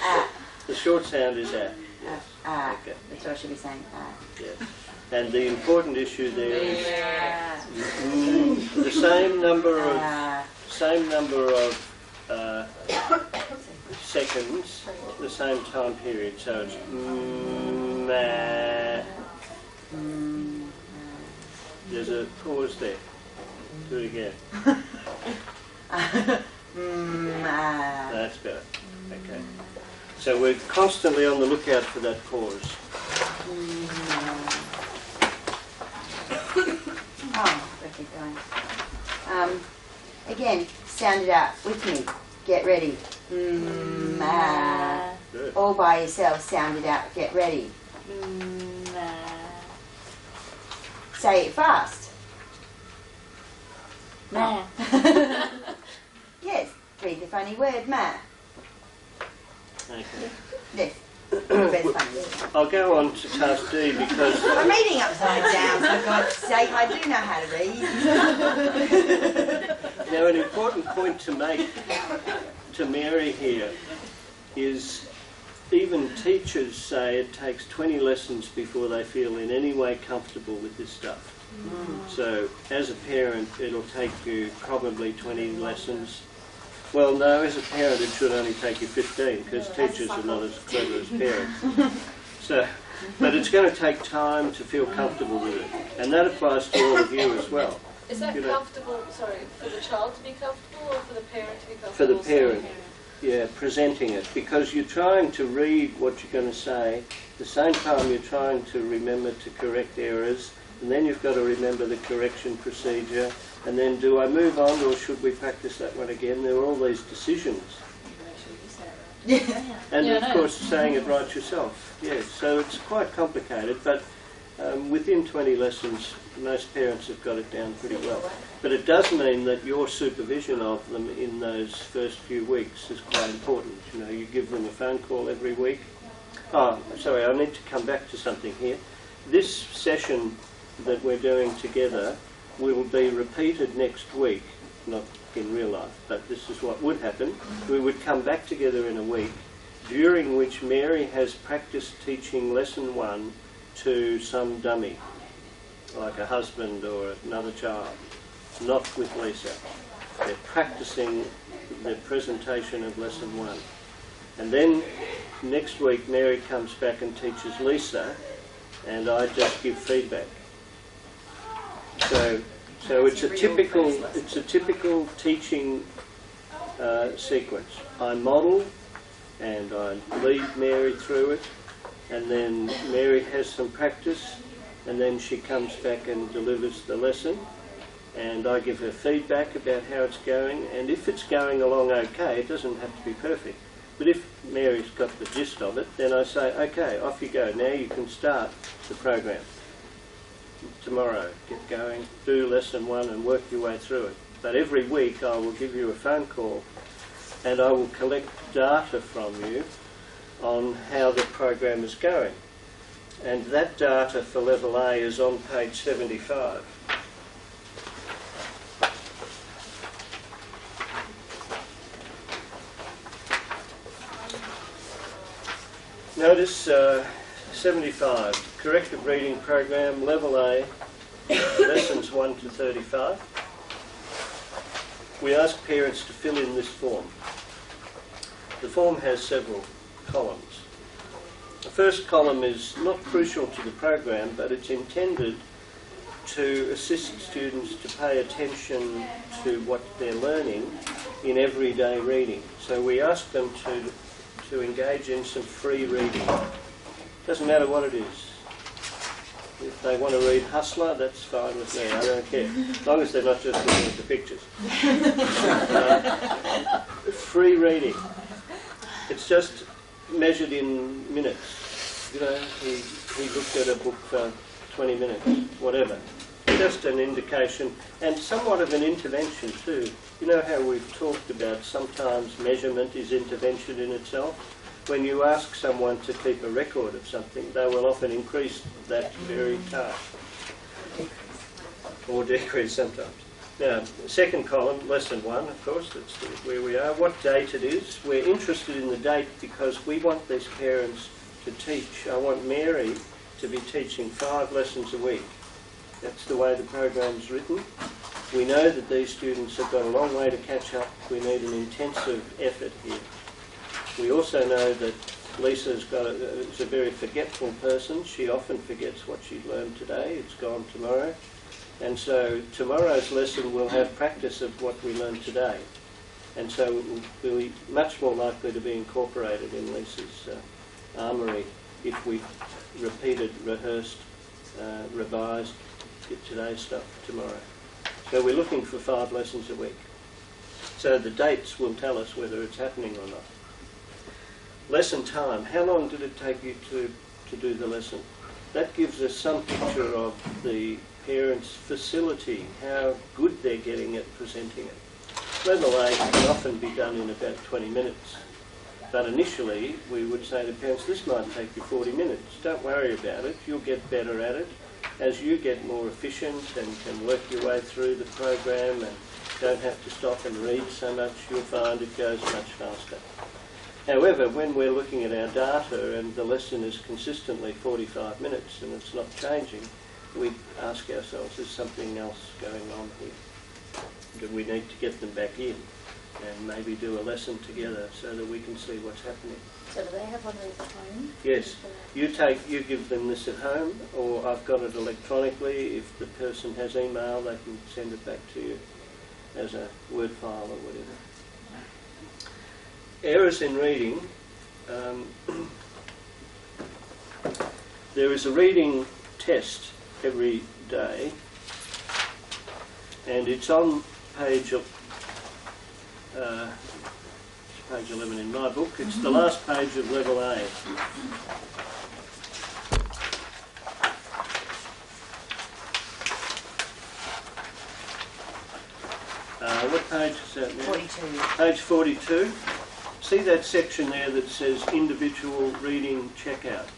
The short sound is ah. Okay. That's what I should be saying. Yes. And the important issue there is the same number of seconds, the same time period. So it's there's a pause there. Do it again. That's better. Okay. So we're constantly on the lookout for that pause. Keep going. Again, sound it out with me. Get ready. Good. All by yourself, sound it out. Get ready. Say it fast. Ma. Yes, read the funny word, ma. Okay. Yes. Very funny. I'll go on to task D because I'm reading upside down, for God's sake. I do know how to read. now an important point to make to Mary here is even teachers say it takes 20 lessons before they feel in any way comfortable with this stuff. So as a parent, it'll take you probably 20 lessons. Well, no, as a parent, it should only take you 15 because teachers are not as clever as parents. So, but it's going to take time to feel comfortable with it, and that applies to all of you as well. Is that comfortable, for the child to be comfortable or for the parent to be comfortable? For the parent, yeah, presenting it, because you're trying to read what you're going to say, at the same time you're trying to remember to correct errors, and then you've got to remember the correction procedure, and then do I move on or should we practice that one again? There are all these decisions. And of course saying it right yourself. Yes, so it's quite complicated, but within 20 lessons most parents have got it down pretty well. But it does mean that your supervision of them in those first few weeks is quite important. You know, you give them a phone call every week. Oh, sorry, I need to come back to something here. This session that we're doing together will be repeated next week, not in real life, but this is what would happen. We would come back together in a week, during which Mary has practiced teaching lesson 1 to some dummy, like a husband or another child, not with Lisa. They're practicing the presentation of lesson 1. And then next week Mary comes back and teaches Lisa, and I just give feedback. So it's a typical teaching sequence. I model and I lead Mary through it, and then Mary has some practice, and then she comes back and delivers the lesson, and I give her feedback about how it's going, and if it's going along okay, it doesn't have to be perfect. But if Mary's got the gist of it, then I say, okay, off you go. Now you can start the program. Tomorrow, get going, do lesson 1 and work your way through it. But every week I will give you a phone call and I will collect data from you on how the program is going. And that data for level A is on page 75. Notice 75, Corrective Reading Program, Level A, Lessons 1 to 35. We ask parents to fill in this form. The form has several columns. The first column is not crucial to the program, but it's intended to assist students to pay attention to what they're learning in everyday reading. So we ask them to engage in some free reading. Doesn't matter what it is. If they want to read Hustler, that's fine with me, I don't care. As long as they're not just looking at the pictures. Free reading. It's just measured in minutes. You know, he looked at a book for 20 minutes, whatever. Just an indication, and somewhat of an intervention too. You know how we've talked about sometimes measurement is intervention in itself? When you ask someone to keep a record of something, they will often increase that very task. Or decrease sometimes. Now, second column, lesson 1, of course, that's where we are. What date it is. We're interested in the date because we want these parents to teach. I want Mary to be teaching 5 lessons a week. That's the way the program's written. We know that these students have got a long way to catch up. We need an intensive effort here. We also know that Lisa's is a very forgetful person. She often forgets what she learned today. It's gone tomorrow. And so tomorrow's lesson will have practice of what we learned today. And so it will be much more likely to be incorporated in Lisa's armoury if we repeated, rehearsed, revised today's stuff tomorrow. So we're looking for 5 lessons a week. So the dates will tell us whether it's happening or not. Lesson time. How long did it take you to do the lesson? That gives us some picture of the parents' facility, how good they're getting at presenting it. Level A can often be done in about 20 minutes. But initially, we would say to parents, this might take you 40 minutes. Don't worry about it. You'll get better at it. As you get more efficient and can work your way through the program and don't have to stop and read so much, you'll find it goes much faster. However, when we're looking at our data and the lesson is consistently 45 minutes and it's not changing, we ask ourselves, is something else going on here? Do we need to get them back in and maybe do a lesson together so that we can see what's happening? So do they have one of these at home? Yes. You give them this at home, or I've got it electronically. If the person has email, they can send it back to you as a Word file or whatever. Errors in reading. There is a reading test every day, and it's on page 11 in my book. It's the last page of Level A. What page is that now? 42. Page 42. See that section there that says individual reading checkouts?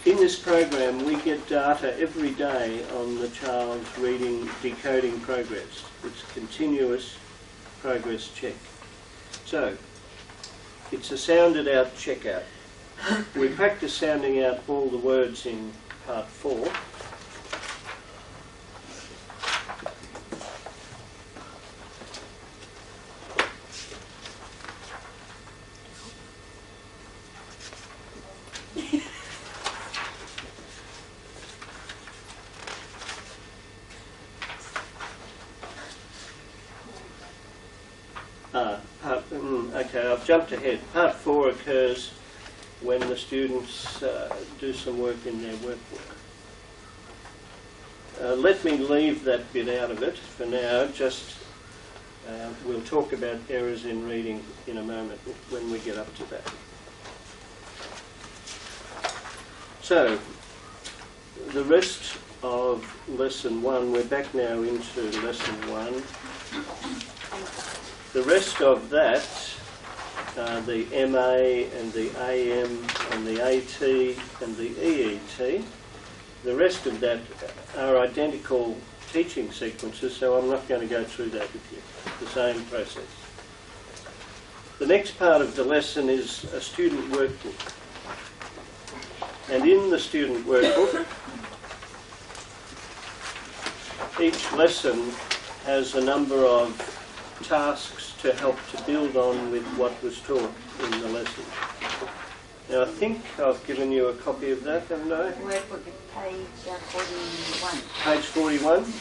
In this program, we get data every day on the child's reading decoding progress. It's continuous progress check. So, it's a sounded out checkout. We practice sounding out all the words in part 4. Okay, I've jumped ahead. Part 4 occurs when the students do some work in their workbook. Let me leave that bit out of it for now. Just we'll talk about errors in reading in a moment when we get up to that. So, the rest of Lesson 1, we're back now into Lesson 1. The rest of that, the MA and the AM and the AT and the EET, the rest of that are identical teaching sequences, so I'm not going to go through that with you. The same process. The next part of the lesson is a student workbook. And in the student workbook, each lesson has a number of tasks to help to build on with what was taught in the lesson. Now I think I've given you a copy of that, haven't I? Workbook page 41. Page 41.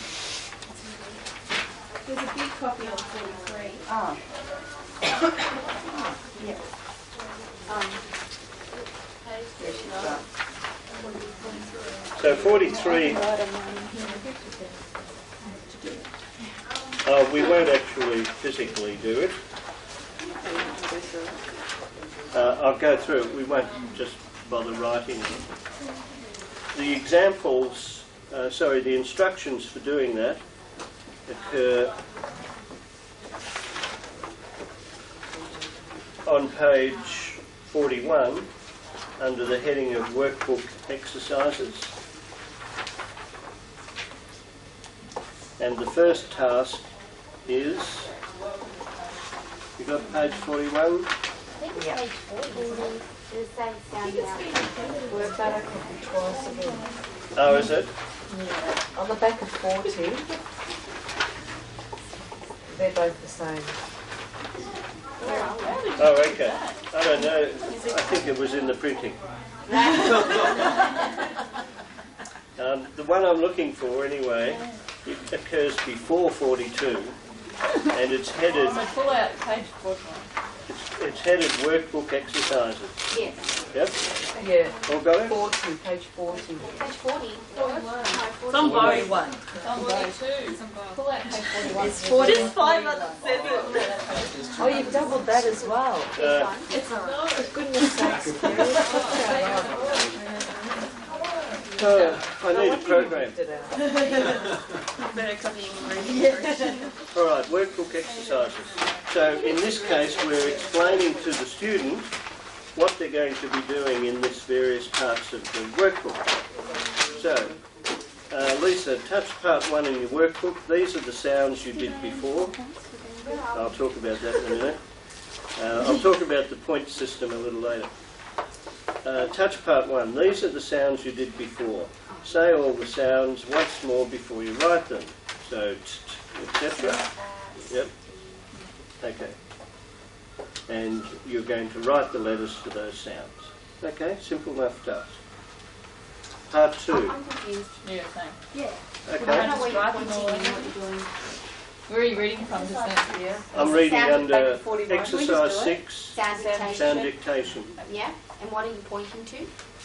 There's a big copy on 43. Oh. Yeah. Yeah, she's right. So 43, we won't actually physically do it. I'll go through it, we won't just bother writing it. The examples, the instructions for doing that occur on page 41 under the heading of Workbook Exercises. And the first task is, you got page 41? I think it's page 40. Does that sound out? We're back at twice again. Oh, is it? Yeah. On the back of 40, they're both the same. Oh, okay. I don't know. I think it was in the printing. The one I'm looking for, anyway, it occurs before 42, and it's headed. So pull out page 41. It's headed Workbook Exercises. Yes. Yep. Yeah. All got it? 40, page 40. Page 40. 41. No, 40. Some both. 41. Some 42. Some both. Pull out page 41. It's 40. Just 5 months said it. Oh, you've doubled that as well. This one. It's not. For goodness sakes, I need a program. Better accompanying. All right, workbook exercises. So in this case, we're explaining to the student what they're going to be doing in this various parts of the workbook. So, Lisa, touch part 1 in your workbook. These are the sounds you did before. I'll talk about that in a minute. I'll talk about the point system a little later. Touch part 1. These are the sounds you did before. Say all the sounds once more before you write them. So, etc. Yep. Okay. And you're going to write the letters for those sounds. Okay, simple enough task. Part 2. I'm confused. Yeah, same. Yeah. I Okay. don't know where you're pointing and what you're doing. Where are you reading from? Just that? Yeah. I'm reading Sound under back 41. exercise 6, Sound dictation. sound dictation. Yeah. And what are you pointing to?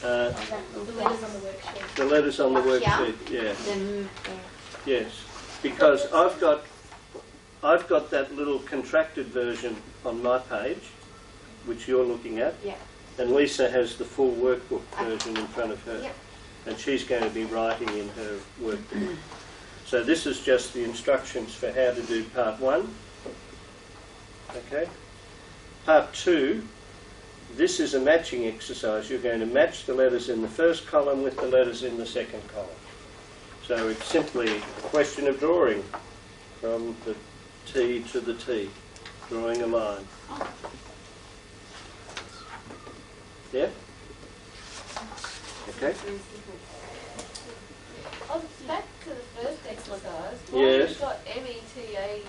Uh, The letters on the worksheet. the letters on the Up here? worksheet, yeah. Then Yes, because I've got that little contracted version on my page, which you're looking at, yeah. and Lisa has the full workbook version in front of her, Yep. and she's going to be writing in her workbook. So this is just the instructions for how to do part 1. Okay. Part 2, this is a matching exercise. You're going to match the letters in the first column with the letters in the second column. So it's simply a question of drawing from the T to the T, drawing a line. Yeah? Okay. Back to the first exercise. Yes. You've got METAS.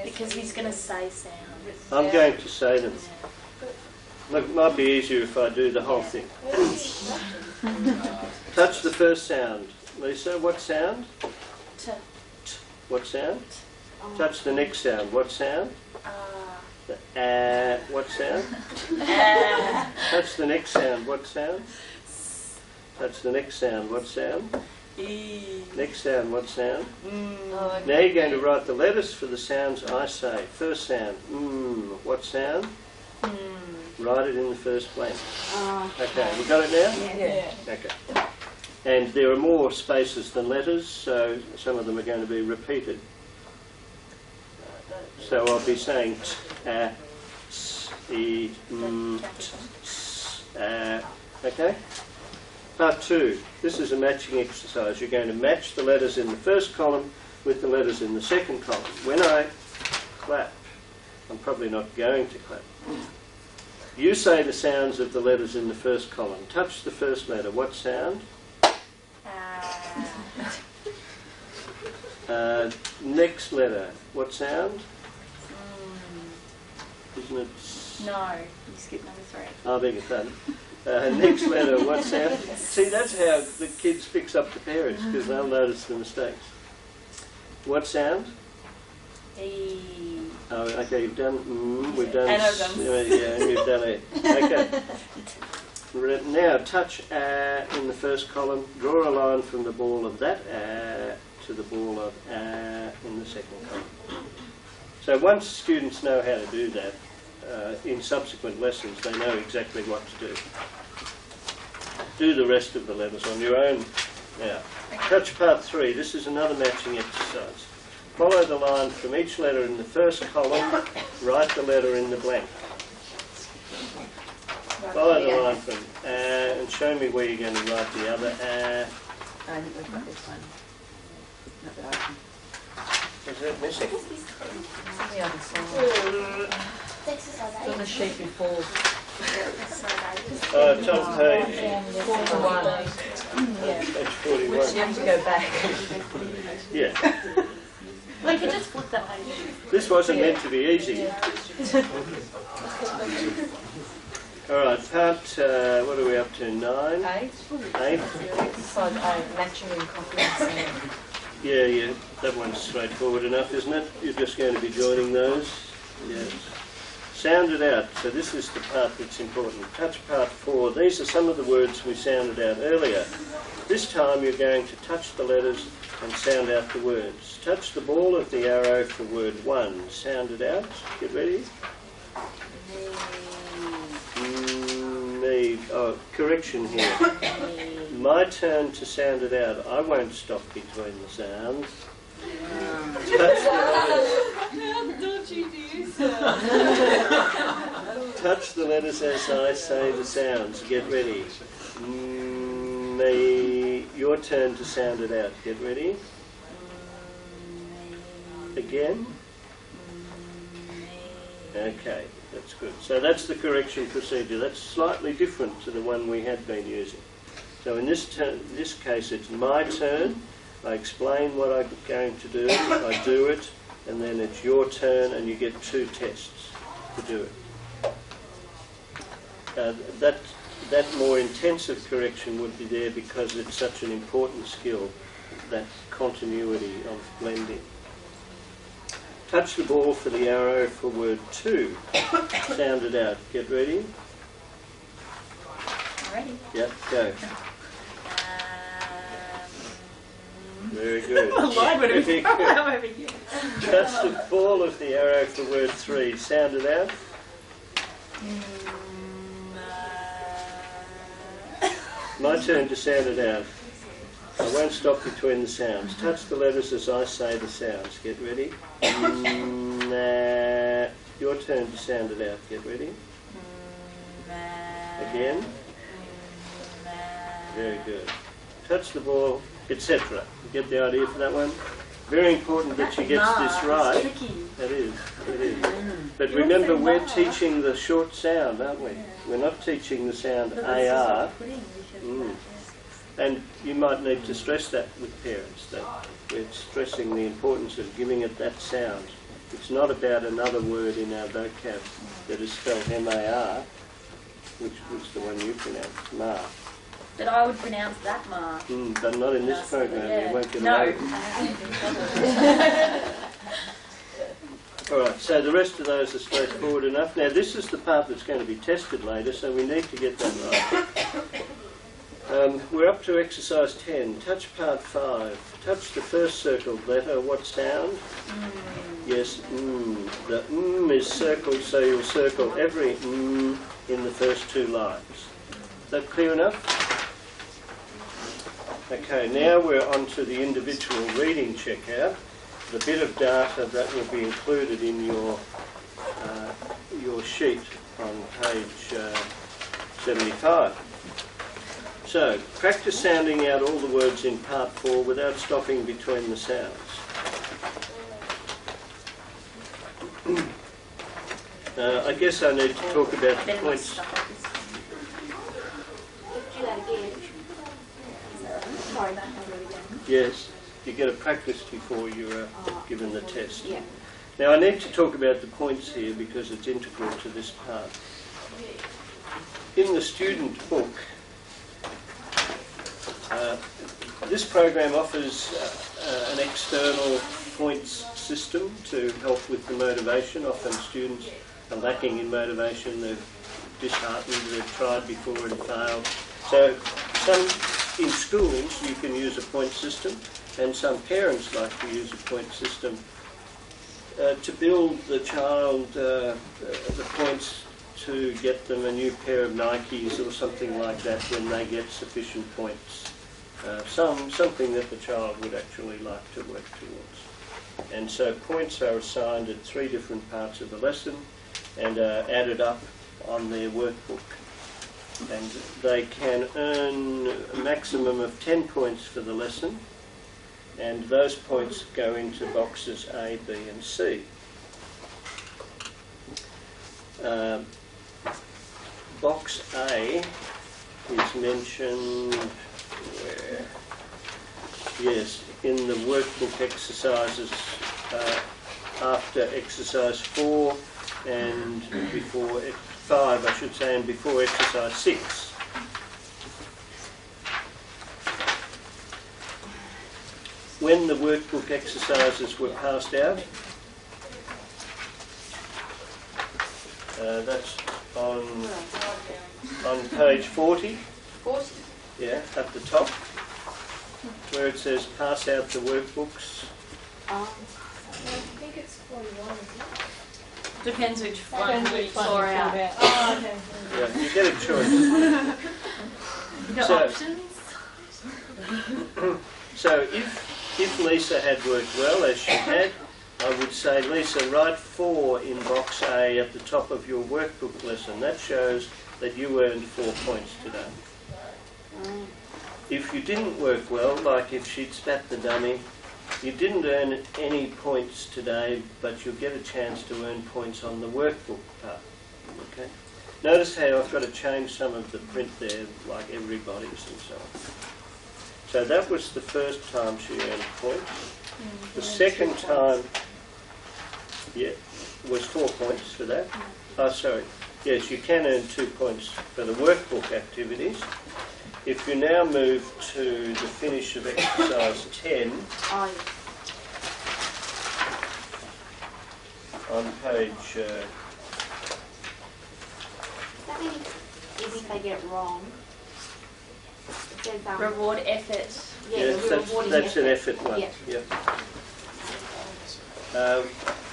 Because he's going to say sound. I'm going to say them. Look, it might be easier if I do the whole thing. Touch the first sound. Lisa, what sound? T. What sound? Touch the next sound. What sound? The what sound? Touch the next sound. What sound? Touch the next sound. What sound? Next sound. What sound? Now you're going to write the letters for the sounds I say. First sound. What sound? Write it in the first blank. Okay, you got it now? Yeah. Okay. And there are more spaces than letters, so some of them are going to be repeated. So I'll be saying t, a, s, e, m, t, s, a. Okay? Part 2. This is a matching exercise. You're going to match the letters in the first column with the letters in the second column. When I clap, I'm probably not going to clap. You say the sounds of the letters in the first column. Touch the first letter. What sound? Next letter. What sound? Isn't it? No, you skipped number 3. I beg your pardon. Next letter. What sound? See, that's how the kids fix up the parents, because they'll notice the mistakes. What sound? E. Oh, okay, you've done we've done And I've done yeah, and you've done it. Okay. Now touch in the first column. Draw a line from the ball of that to the ball of in the second column. So once students know how to do that, in subsequent lessons they know exactly what to do. Do the rest of the letters on your own. Now, touch part 3. This is another matching exercise. Follow the line from each letter in the first column, write the letter in the blank. Follow the line from and show me where you're going to write the other I think we've got this one. Not that I can. Is that missing? The other side. It's exercise It's on the sheet before. It's on page 41. page 41. You have to go back. Yeah. We could just flip that page. This wasn't meant to be easy. All right, part, what are we up to, 9? 8. 8? Exercise 8, matching and complementing. Yeah, that one's straightforward enough, isn't it? You're just going to be joining those. Yes. Sound it out. So this is the part that's important. Touch part 4. These are some of the words we sounded out earlier. This time you're going to touch the letters and sound out the words. Touch the ball of the arrow for word 1. Sound it out. Get ready. Me. Oh, correction here. My turn to sound it out. I won't stop between the sounds. Touch the letters. Don't you do Touch the letters as I say the sounds. Get ready. Me. Your turn to sound it out. Get ready. Again. Okay, that's good. So that's the correction procedure. That's slightly different to the one we had been using. So in this case, it's my turn. I explain what I'm going to do. I do it, and then it's your turn, and you get 2 tests to do it. That more intensive correction would be there because it's such an important skill, that continuity of blending. Touch the ball for the arrow for word 2. Sound it out. Get ready? Ready? Yep, go. Very good. Very good. Touch the ball of the arrow for word 3. Sound it out. My turn to sound it out. I won't stop between the sounds. Touch the letters as I say the sounds. Get ready. Your turn to sound it out. Get ready. Again. Very good. Touch the ball, etc. You get the idea for that one? Very important that she gets this right. It is. It is. But remember, we're teaching the short sound, aren't we? We're not teaching the sound AR. And you might need to stress that with parents, that we're stressing the importance of giving it that sound. It's not about another word in our vocab that is spelled M-A-R, which was the one you pronounced, Ma. But I would pronounce that Ma. But not in this program, you won't get No. away. All right, so the rest of those are straightforward enough. Now this is the part that's going to be tested later, so we need to get that right. We're up to exercise 10. Touch part 5. Touch the first circled letter. What sound? Yes, The is circled, so you'll circle every in the first 2 lines. Is that clear enough? Okay, now we're on to the individual reading checkout. The bit of data that will be included in your sheet on page 75. So, practice sounding out all the words in part 4 without stopping between the sounds. I guess I need to talk about the points. Do that again. Sorry, that Yes, you get a practice before you're given the test. Yeah. Now I need to talk about the points here because it's integral to this part. In the student book, this program offers an external points system to help with the motivation. Often students are lacking in motivation, they're disheartened, they've tried before and failed. So in schools you can use a point system, and some parents like to use a point system to build the child the points to get them a new pair of Nikes or something like that when they get sufficient points. Something that the child would actually like to work towards. And so points are assigned at 3 different parts of the lesson and are added up on their workbook. And they can earn a maximum of 10 points for the lesson, and those points go into boxes A, B and C. Box A is mentioned where? Yes, in the workbook exercises after exercise 4 and before 5, I should say, and before exercise 6. When the workbook exercises were passed out, that's on page 40. 40? Yeah, at the top, where it says pass out the workbooks. I think it's 41, isn't it? Depends which one we saw out. Oh, okay. Yeah, you get a choice. The So- options. So if Lisa had worked well, as she had, I would say, Lisa, write 4 in box A at the top of your workbook lesson. That shows that you earned 4 points today. If you didn't work well, like if she'd spat the dummy, you didn't earn any points today, but you'll get a chance to earn points on the workbook part. Okay? Notice how I've got to change some of the print there, like everybody's and so on. So that was the first time she earned points. The second time, was 4 points for that. Oh, sorry. Yes, you can earn 2 points for the workbook activities. If you now move to the finish of exercise 10 on page... That means if they get it wrong, it says, Reward effort. yeah, yes, we're rewarding that's an effort one. Yeah. Yep.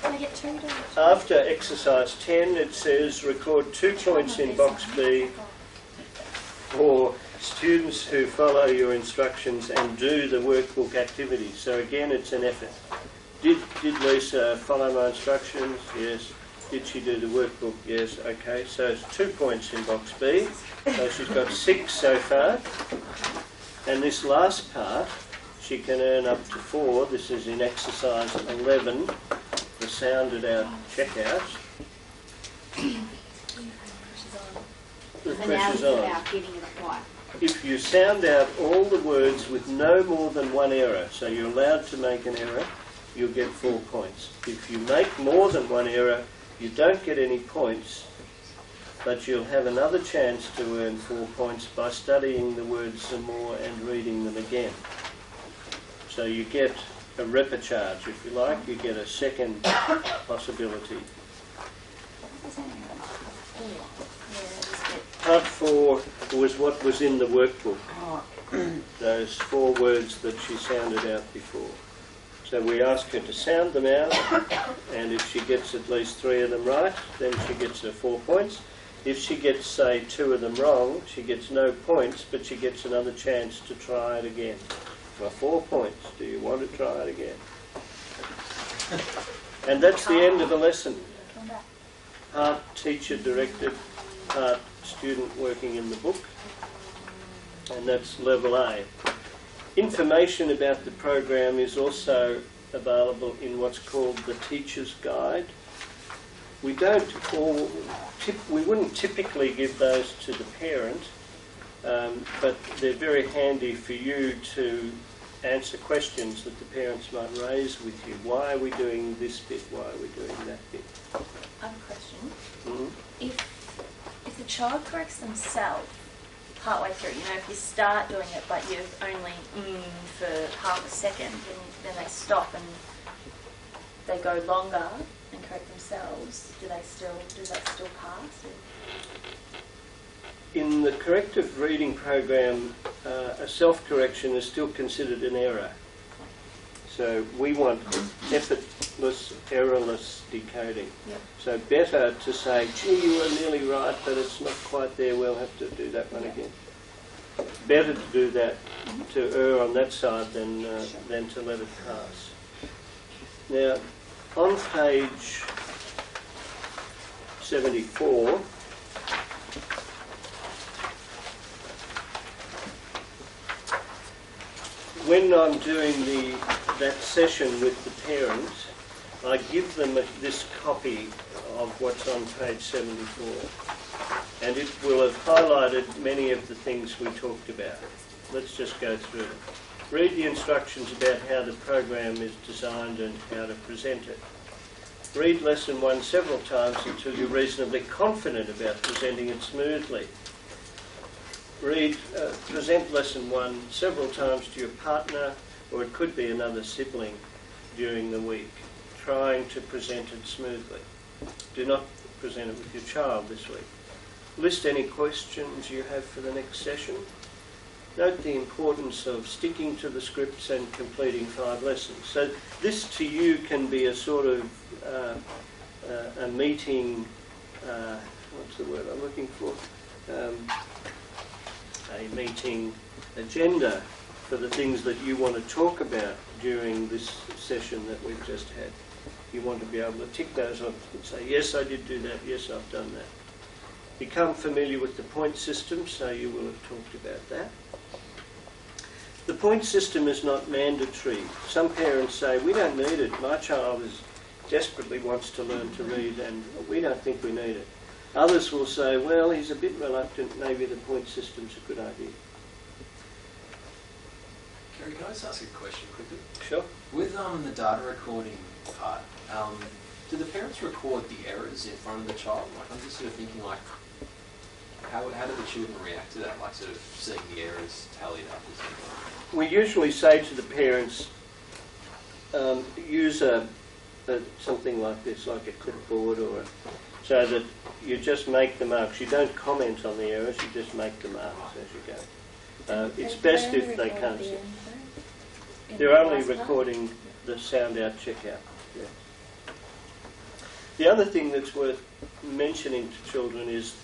Can I get 2 dollars? After exercise 10, it says record 2 points in box B for students who follow your instructions and do the workbook activities. So again, it's an effort. Did Lisa follow my instructions? Yes. Did she do the workbook? Yes. Okay, so it's 2 points in box B. So she's got 6 so far. And this last part, she can earn up to 4. This is in exercise 11, the sounded out checkout. The And now it's pressure's on. about getting it right. If you sound out all the words with no more than 1 error, so you're allowed to make an error, you'll get 4 points. If you make more than 1 error, you don't get any points, but you'll have another chance to earn 4 points by studying the words some more and reading them again. So you get a repecharge, if you like, you get a second possibility. Part 4 was what was in the workbook, those 4 words that she sounded out before. So we ask her to sound them out, and if she gets at least 3 of them right, then she gets her 4 points. If she gets, say, 2 of them wrong, she gets no points, but she gets another chance to try it again. Well, 4 points. Do you want to try it again? And that's the end of the lesson. Part teacher directed, part student working in the book, and that's level A. Information about the program is also available in what's called the Teacher's Guide. We don't all, we wouldn't typically give those to the parent, but they're very handy for you to answer questions that the parents might raise with you. Why are we doing this bit? Why are we doing that bit? I have a question. Mm-hmm. If the child corrects themselves partway through, you know, if you start doing it but you've only for half a second, then they stop and they go longer and correct themselves, does that still pass? In the corrective reading program, a self-correction is still considered an error. So we want effortless, errorless decoding. Yep. So better to say, gee, you were nearly right, but it's not quite there, we'll have to do that one again. Better to do that, to err on that side than to let it pass. Now, on page 74, when I'm doing that session with the parent, I give them this copy of what's on page 74, and it will have highlighted many of the things we talked about. Let's just go through them. Read the instructions about how the program is designed and how to present it. Read lesson 1 several times until you're reasonably confident about presenting it smoothly. Present lesson 1 several times to your partner, or it could be another sibling, during the week, trying to present it smoothly. Do not present it with your child this week. List any questions you have for the next session. Note the importance of sticking to the scripts and completing 5 lessons. So this to you can be a sort of a meeting, what's the word I'm looking for? A meeting agenda for the things that you want to talk about during this session that we've just had. You want to be able to tick those off and say, yes, I did do that, yes, I've done that. Become familiar with the point system, so you will have talked about that. The point system is not mandatory. Some parents say, we don't need it. My child desperately wants to learn to read and we don't think we need it. Others will say, well, he's a bit reluctant, maybe the point system's a good idea. Kerry, can I just ask a question quickly? Sure. With the data recording part, do the parents record the errors in front of the child? Like, I'm just sort of thinking, like, how do the children react to that, like sort of seeing the errors tallied up or something? We usually say to the parents, use something like this, like a clipboard, so that you just make the marks. You don't comment on the errors, you just make the marks as you go. It's best if they can't see. They're only recording the sound out checkout. Yeah. The other thing that's worth mentioning to children is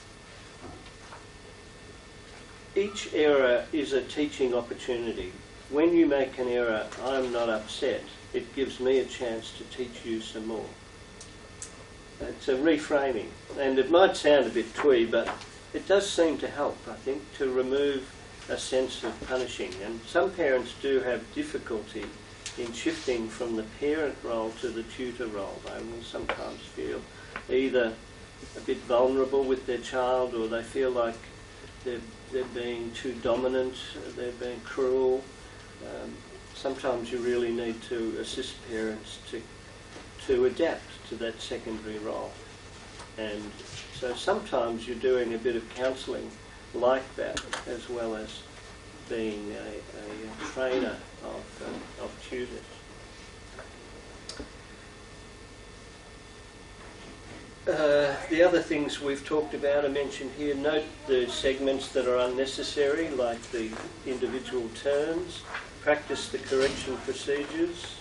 each error is a teaching opportunity. When you make an error, I'm not upset. It gives me a chance to teach you some more. It's a reframing. And it might sound a bit twee, but it does seem to help, I think, to remove a sense of punishing. And some parents do have difficulty in shifting from the parent role to the tutor role. They will sometimes feel either a bit vulnerable with their child, or they feel like they're being too dominant, they're being cruel. Sometimes you really need to assist parents to adapt to that secondary role. And so sometimes you're doing a bit of counselling like that, as well as being a trainer of tutors. The other things we've talked about are mentioned here. Note the segments that are unnecessary, like the individual terms. Practice the correction procedures.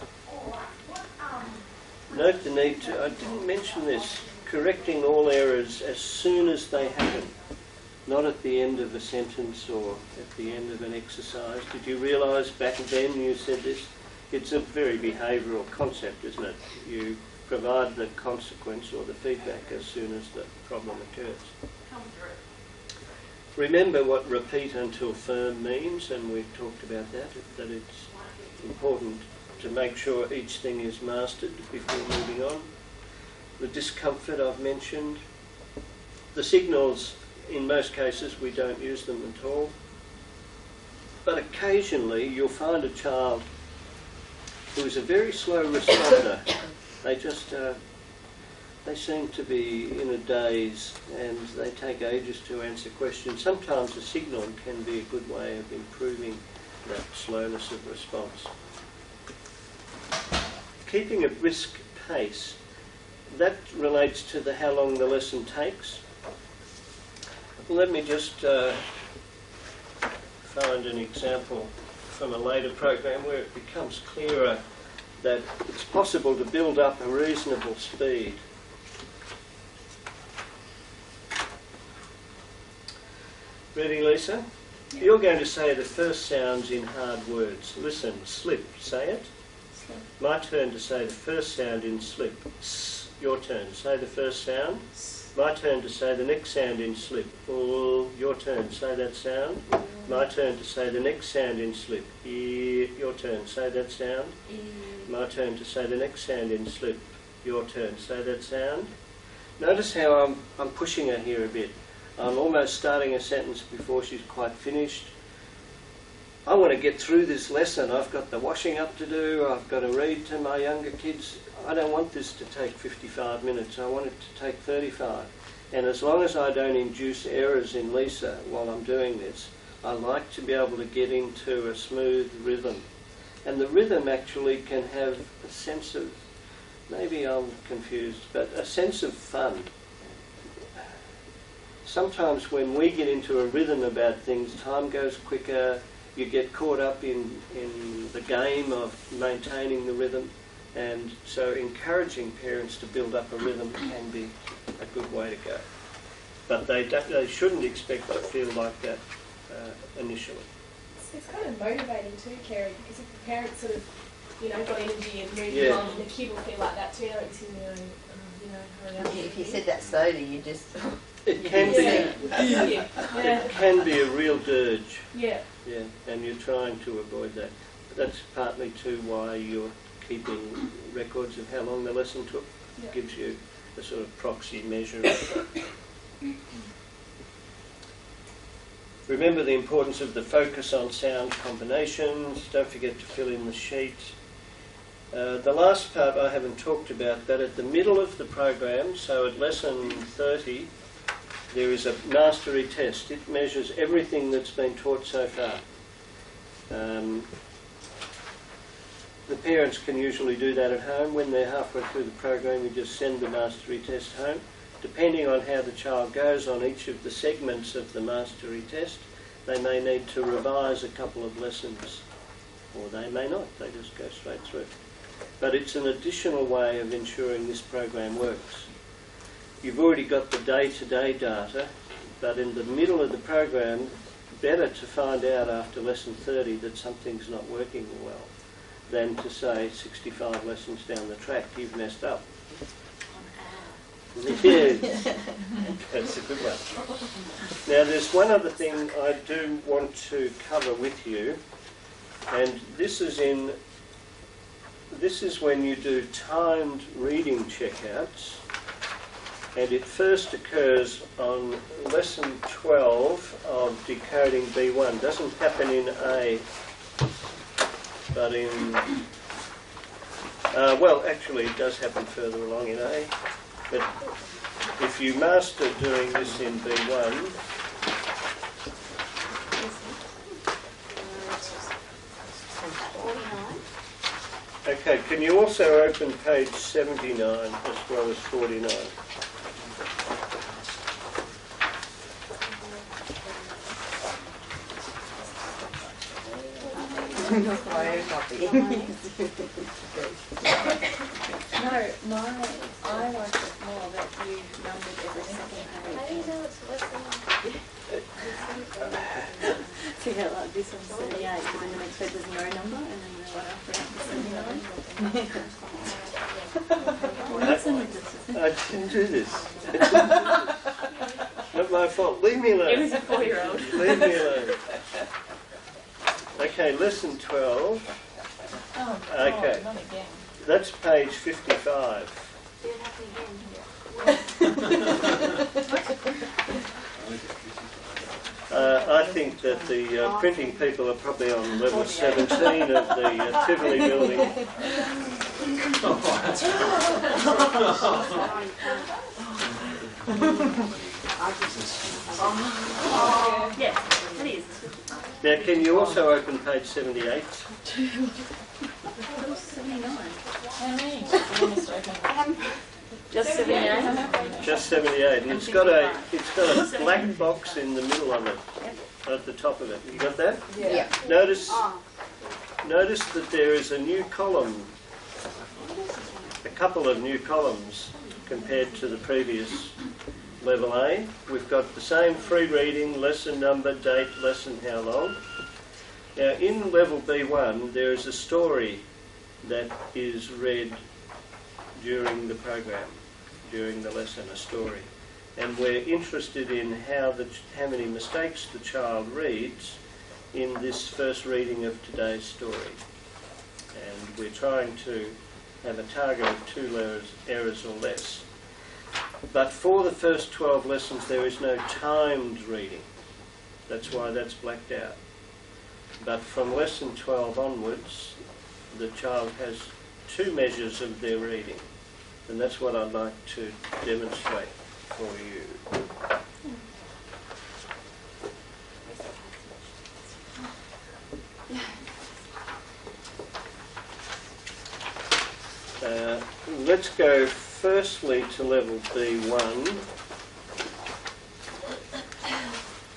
Note the need to, I didn't mention this, correcting all errors as soon as they happen, not at the end of a sentence or at the end of an exercise. Did you realise back then you said this? It's a very behavioural concept, isn't it? You provide the consequence or the feedback as soon as the problem occurs. Remember what repeat until firm means, and we've talked about that it's important to make sure each thing is mastered before moving on. the discomfort I've mentioned. The signals, in most cases, we don't use them at all. But occasionally you'll find a child who is a very slow responder. They just, they seem to be in a daze and they take ages to answer questions. Sometimes a signal can be a good way of improving that slowness of response. Keeping a brisk pace, that relates to the how long the lesson takes. Let me just find an example from a later program where it becomes clearer that it's possible to build up a reasonable speed. Ready, Lisa? Yeah. You're going to say the first sounds in hard words. Listen, slip, say it. Slip. My turn to say the first sound in slip. S. Your turn, say the first sound. S. My turn to say the next sound in slip. Oh, your turn, say that sound. My turn to say the next sound in slip. E. Your turn, say that sound. E. My turn to say the next sound in slip. Your turn, say that sound. Notice how I'm pushing her here a bit. I'm almost starting a sentence before she's quite finished. I want to get through this lesson. I've got the washing up to do. I've got to read to my younger kids. I don't want this to take 55 minutes. I want it to take 35. And as long as I don't induce errors in Lisa while I'm doing this, I like to be able to get into a smooth rhythm. And the rhythm actually can have a sense of, maybe I'm confused, but a sense of fun. Sometimes when we get into a rhythm about things, time goes quicker, you get caught up in the game of maintaining the rhythm, and so encouraging parents to build up a rhythm can be a good way to go. But they shouldn't expect to feel like that initially. It's kind of motivating too, Kerry, because if the parents sort of, got energy and moving Yeah. on, the kid will feel like that too. They're sitting there and, hurry up. If you said that slowly, you just... It can be. It can be a real dirge. Yeah. Yeah, and you're trying to avoid that. That's partly too why you're keeping records of how long the lesson took. Yeah. Gives you a sort of proxy measure of that. Remember the importance of the focus on sound combinations. Don't forget to fill in the sheet. The last part I haven't talked about, but at the middle of the program, so at lesson 30, there is a mastery test. It measures everything that's been taught so far. The parents can usually do that at home. When they're halfway through the program, you just send the mastery test home. Depending on how the child goes on each of the segments of the mastery test, they may need to revise a couple of lessons, or they may not. They just go straight through. But it's an additional way of ensuring this program works. You've already got the day-to-day data, but in the middle of the program, better to find out after lesson 30 that something's not working well than to say 65 lessons down the track, you've messed up. Yes, that's a good one. Now there's one other thing I do want to cover with you, and this is when you do timed reading checkouts, and it first occurs on lesson 12 of decoding B1. Doesn't happen in A, but in well, actually it does happen further along in A. But if you master doing this in B1, okay, can you also open page 79 as well as 49? No, I like it more that you've numbered every second page. How do you know it's lesson? So yeah, like this one's 38, but then the next page there's no number, and then the one after that is 79. I didn't do this. Not my fault. Leave me alone. It was a 4-year-old. Leave me alone. Okay, lesson 12. Oh, Okay. not again. That's page 55. Do it happen again? I think that the printing people are probably on level 17 of the Tivoli building. Oh, that's Yes, it is. Now, can you also open page 78? 79. How many? Just 78? Just 78, and it's got a black box in the middle of it, at the top of it. You got that? Yeah. Notice that there is a new column, a couple of new columns compared to the previous level A. We've got the same free reading, lesson number, date, lesson how long. Now in level B1 there is a story that is read during the program, during the lesson, a story. And we're interested in how many mistakes the child reads in this first reading of today's story. And we're trying to have a target of 2 errors or less. But for the first 12 lessons there is no timed reading. That's why that's blacked out. But from lesson 12 onwards, the child has 2 measures of their reading. And that's what I'd like to demonstrate for you. Let's go firstly to level B1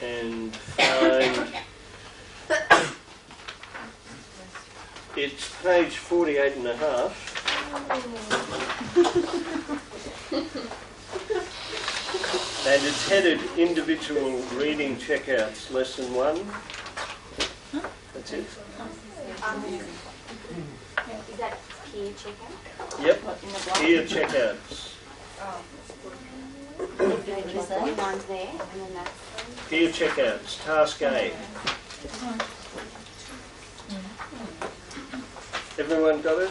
and find it's page 48 and a half. And it's headed individual reading checkouts, lesson 1. That's it. Is that peer checkout? Yep, peer checkouts. Mine's there, and then that's... Peer checkouts, task A. Everyone got it?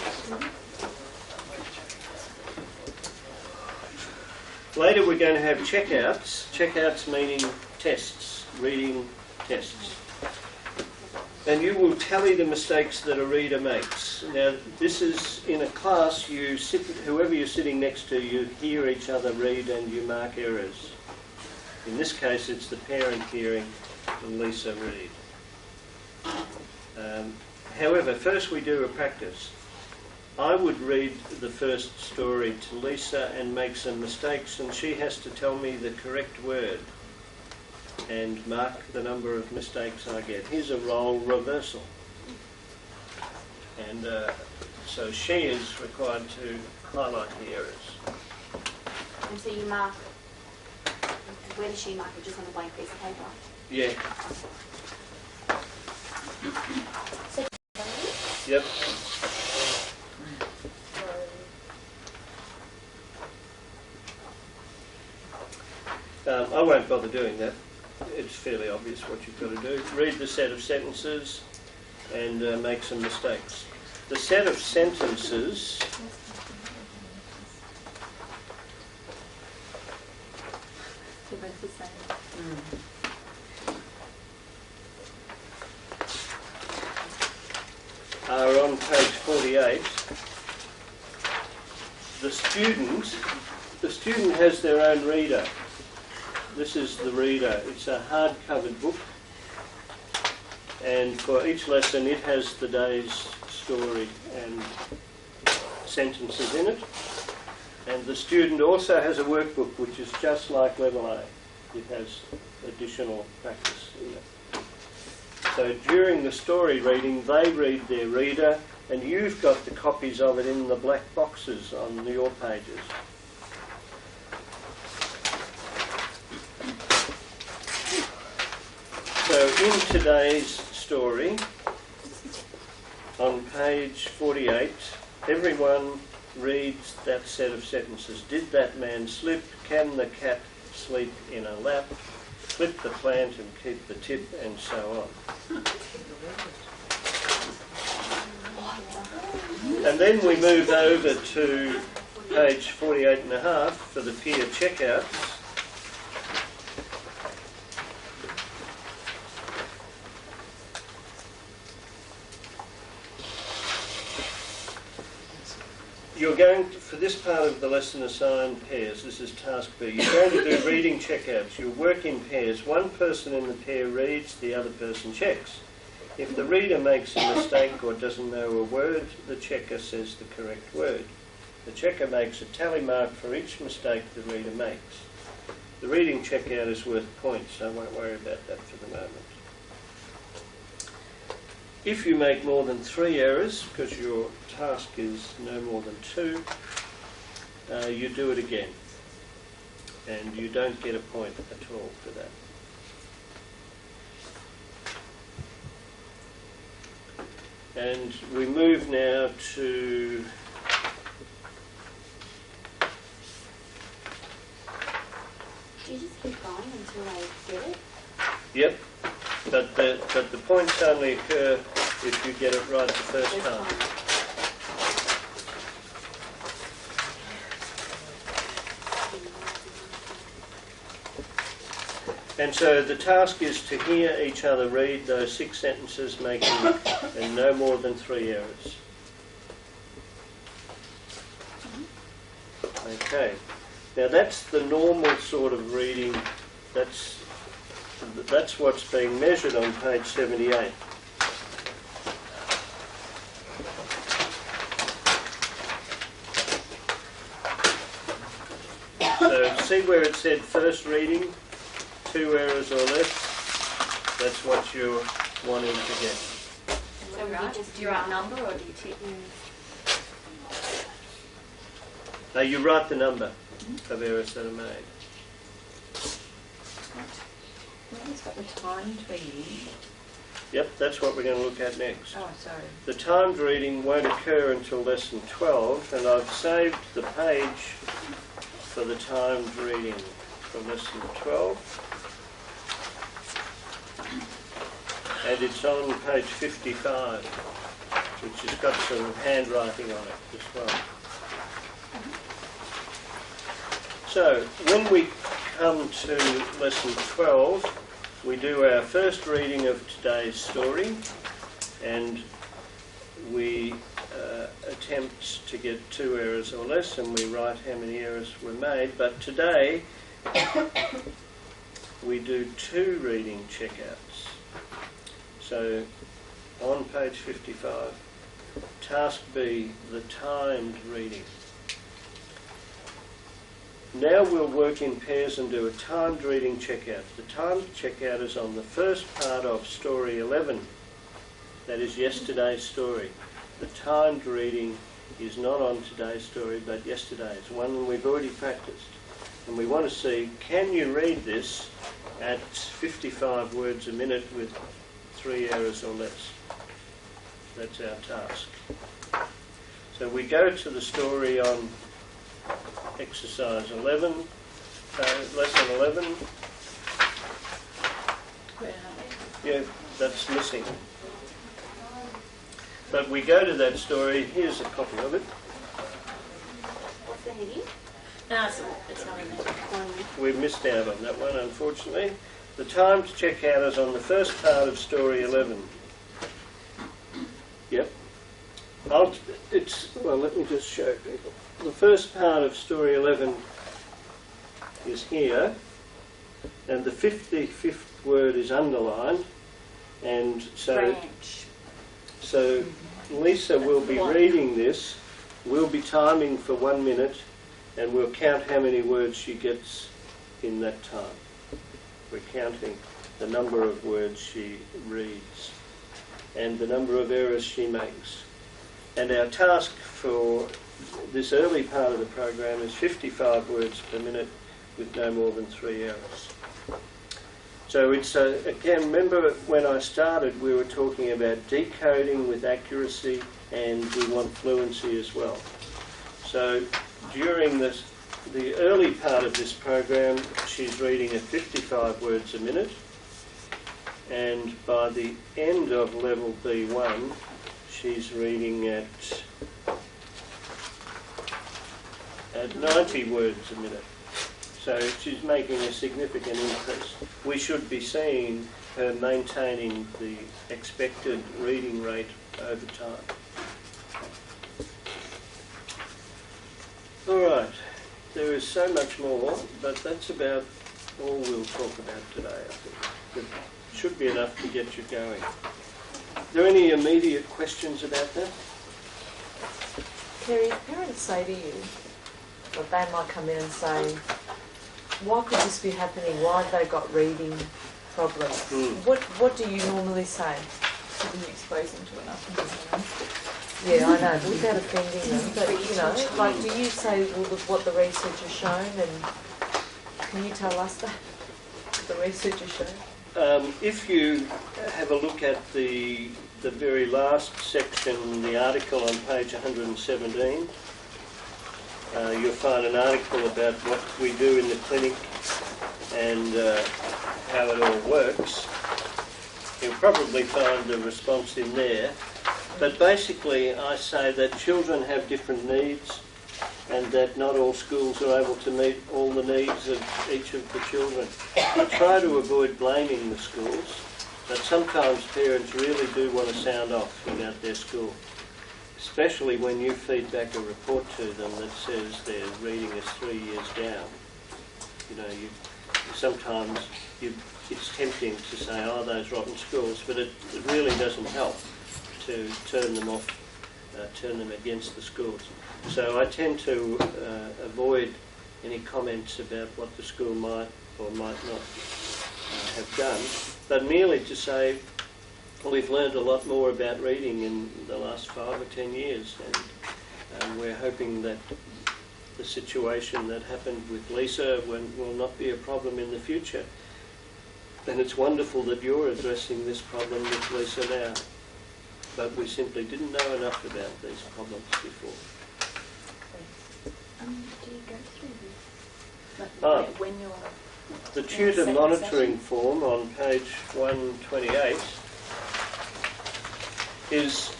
Later we're going to have checkouts. Checkouts meaning tests, reading tests. And you will tally the mistakes that a reader makes. Now this is in a class, whoever you're sitting next to, you hear each other read and you mark errors. In this case it's the parent hearing and Lisa read. However, first we do a practice. I would read the first story to Lisa and make some mistakes, and she has to tell me the correct word and mark the number of mistakes I get. Here's a role reversal. And so she is required to highlight the errors. And so you mark, where does she mark it? Just on a blank piece of paper? Yeah. Yep. I won't bother doing that. It's fairly obvious what you've got to do. Read the set of sentences and make some mistakes. The set of sentences are on page 48. The student has their own reader. This is the reader. It's a hard-covered book, and for each lesson it has the day's story and sentences in it. And the student also has a workbook which is just like level A. It has additional practice in it. So during the story reading, they read their reader, and you've got the copies of it in the black boxes on your pages. So in today's story, on page 48, everyone reads that set of sentences. Did that man slip? Can the cat sleep in a lap? Clip the plant and keep the tip, and so on. And then we move over to page 48.5 for the peer checkouts. You're going to, for this part of the lesson, assign pairs. This is task B. You're going to do reading checkouts. You'll work in pairs. One person in the pair reads, the other person checks. If the reader makes a mistake or doesn't know a word, the checker says the correct word. The checker makes a tally mark for each mistake the reader makes. The reading checkout is worth points, so I won't worry about that for the moment. If you make more than 3 errors, because your task is no more than 2, you do it again. And you don't get a point at all for that. And we move now to Do you just keep going until I get it? Yep, but the points only occur if you get it right the first time. And so the task is to hear each other read those 6 sentences, making and no more than 3 errors. Okay. Now that's the normal sort of reading. That's what's being measured on page 78. So see where it said first reading, 2 errors or less? That's what you're wanting to get. So do you write number or do you tick? Now you write the number of errors that are made. It's got the timed reading. Yep, that's what we're going to look at next. Oh, sorry. The timed reading won't occur until lesson 12, and I've saved the page for the timed reading for lesson 12. And it's on page 55, which has got some handwriting on it as well. So, when we come to lesson 12, we do our first reading of today's story, and we attempt to get 2 errors or less, and we write how many errors were made. But today, we do 2 reading checkouts. So, on page 55, task B, the timed reading. Now we'll work in pairs and do a timed reading checkout. The timed checkout is on the first part of story 11. That is yesterday's story. The timed reading is not on today's story, but yesterday's, one we've already practiced. And we want to see, can you read this at 55 words a minute with 3 errors or less? That's our task. So we go to the story on exercise 11, lesson 11. Yeah, that's missing. But we go to that story. Here's a copy of it. What's the heading? No, it's not in there. We missed out on that one, unfortunately. The time to check out is on the first part of story 11. Yep. Well, let me just show people. The first part of story 11 is here, and the 55th word is underlined, and so Lisa will be reading this. We'll be timing for 1 minute, and we'll count how many words she gets in that time. We're counting the number of words she reads and the number of errors she makes. And our task for this early part of the program is 55 words per minute with no more than 3 errors. So it's, again, remember when I started we were talking about decoding with accuracy, and we want fluency as well. So during the early part of this program, she's reading at 55 words a minute, and by the end of level B1, she's reading at at 90 words a minute. So she's making a significant increase. We should be seeing her maintaining the expected reading rate over time. All right, there is so much more, but that's about all we'll talk about today, I think. It should be enough to get you going. Are there any immediate questions about that? Kerry, if parents say to you, or they might come in and say, why could this be happening? Why have they got reading problems? What do you normally say? Didn't expose them to enough. Yeah, I know, without offending them. But, you know, like, do you say, well, look what the research has shown, and can you tell us that, what the research has shown? If you have a look at the very last section in the article on page 117, you'll find an article about what we do in the clinic and how it all works. You'll probably find the response in there. But basically I say that children have different needs and that not all schools are able to meet all the needs of each of the children. I try to avoid blaming the schools, but sometimes parents really do want to sound off about their school, especially when you feed back a report to them that says their reading is 3 years down. You know, sometimes it's tempting to say, oh, those rotten schools, but it really doesn't help to turn them off, turn them against the schools. So I tend to avoid any comments about what the school might or might not have done, but merely to say, well, we've learned a lot more about reading in the last 5 or 10 years, and we're hoping that the situation that happened with Lisa will not be a problem in the future. And it's wonderful that you're addressing this problem with Lisa now, but we simply didn't know enough about these problems before. Do you go through this? Like, when you're... The tutor monitoring form on page 128 is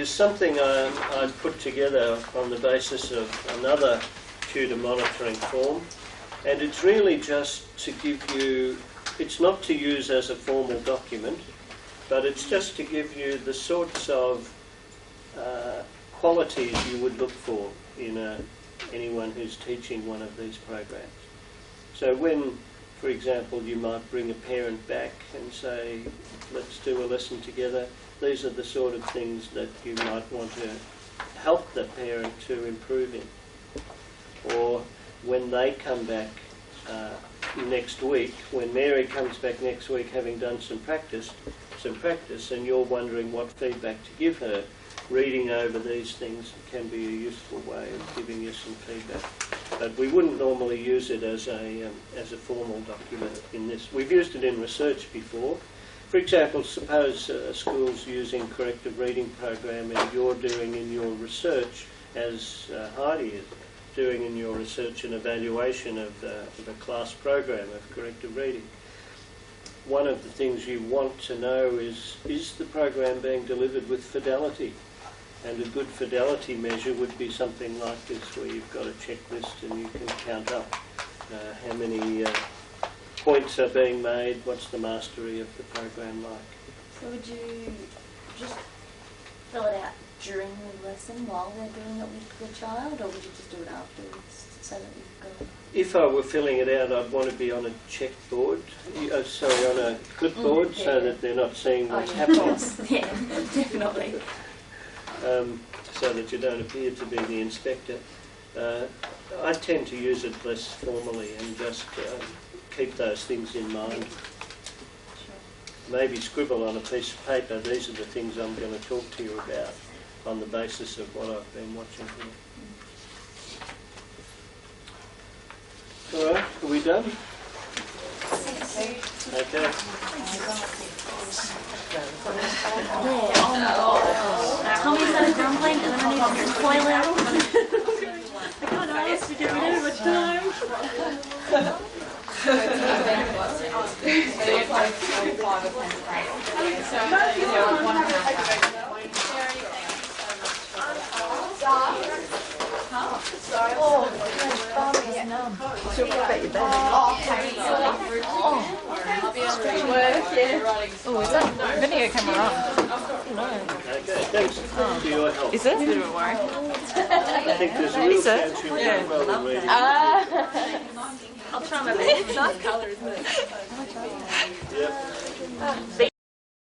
something I put together on the basis of another tutor monitoring form, and it's really just to give you, it's not to use as a formal document, but it's just to give you the sorts of qualities you would look for in anyone who's teaching one of these programs. So when, for example, you might bring a parent back and say, let's do a lesson together, these are the sort of things that you might want to help the parent to improve in. Or when they come back next week, when Mary comes back next week having done some practice, and you're wondering what feedback to give her, reading over these things can be a useful way of giving you some feedback. But we wouldn't normally use it as a formal document in this. We've used it in research before. For example, suppose a school's using corrective reading program and you're doing in your research, as Heidi is doing in your research and evaluation of a class program of corrective reading. One of the things you want to know is the program being delivered with fidelity? And a good fidelity measure would be something like this, where you've got a checklist and you can count up how many points are being made, what's the mastery of the program like. So would you just fill it out during the lesson while they're doing it with the child, or would you just do it afterwards so that you've got it? If I were filling it out, I'd want to be on a checkboard, on a clipboard, so that they're not seeing what's happening. Of course. Yeah, definitely. So that you don't appear to be the inspector. I tend to use it less formally and just keep those things in mind. Maybe scribble on a piece of paper, these are the things I'm going to talk to you about on the basis of what I've been watching here. All right, are we done? Okay. Tommy's got a grumbling and then I need to toilet. I can't ask because we don't have much time. So what about your bag? Oh, is that video camera on? Okay, thanks for your help. Is it? It's a bit of a worry. I think there's a real chance you'll do well in reading. I'll try my best. Yep.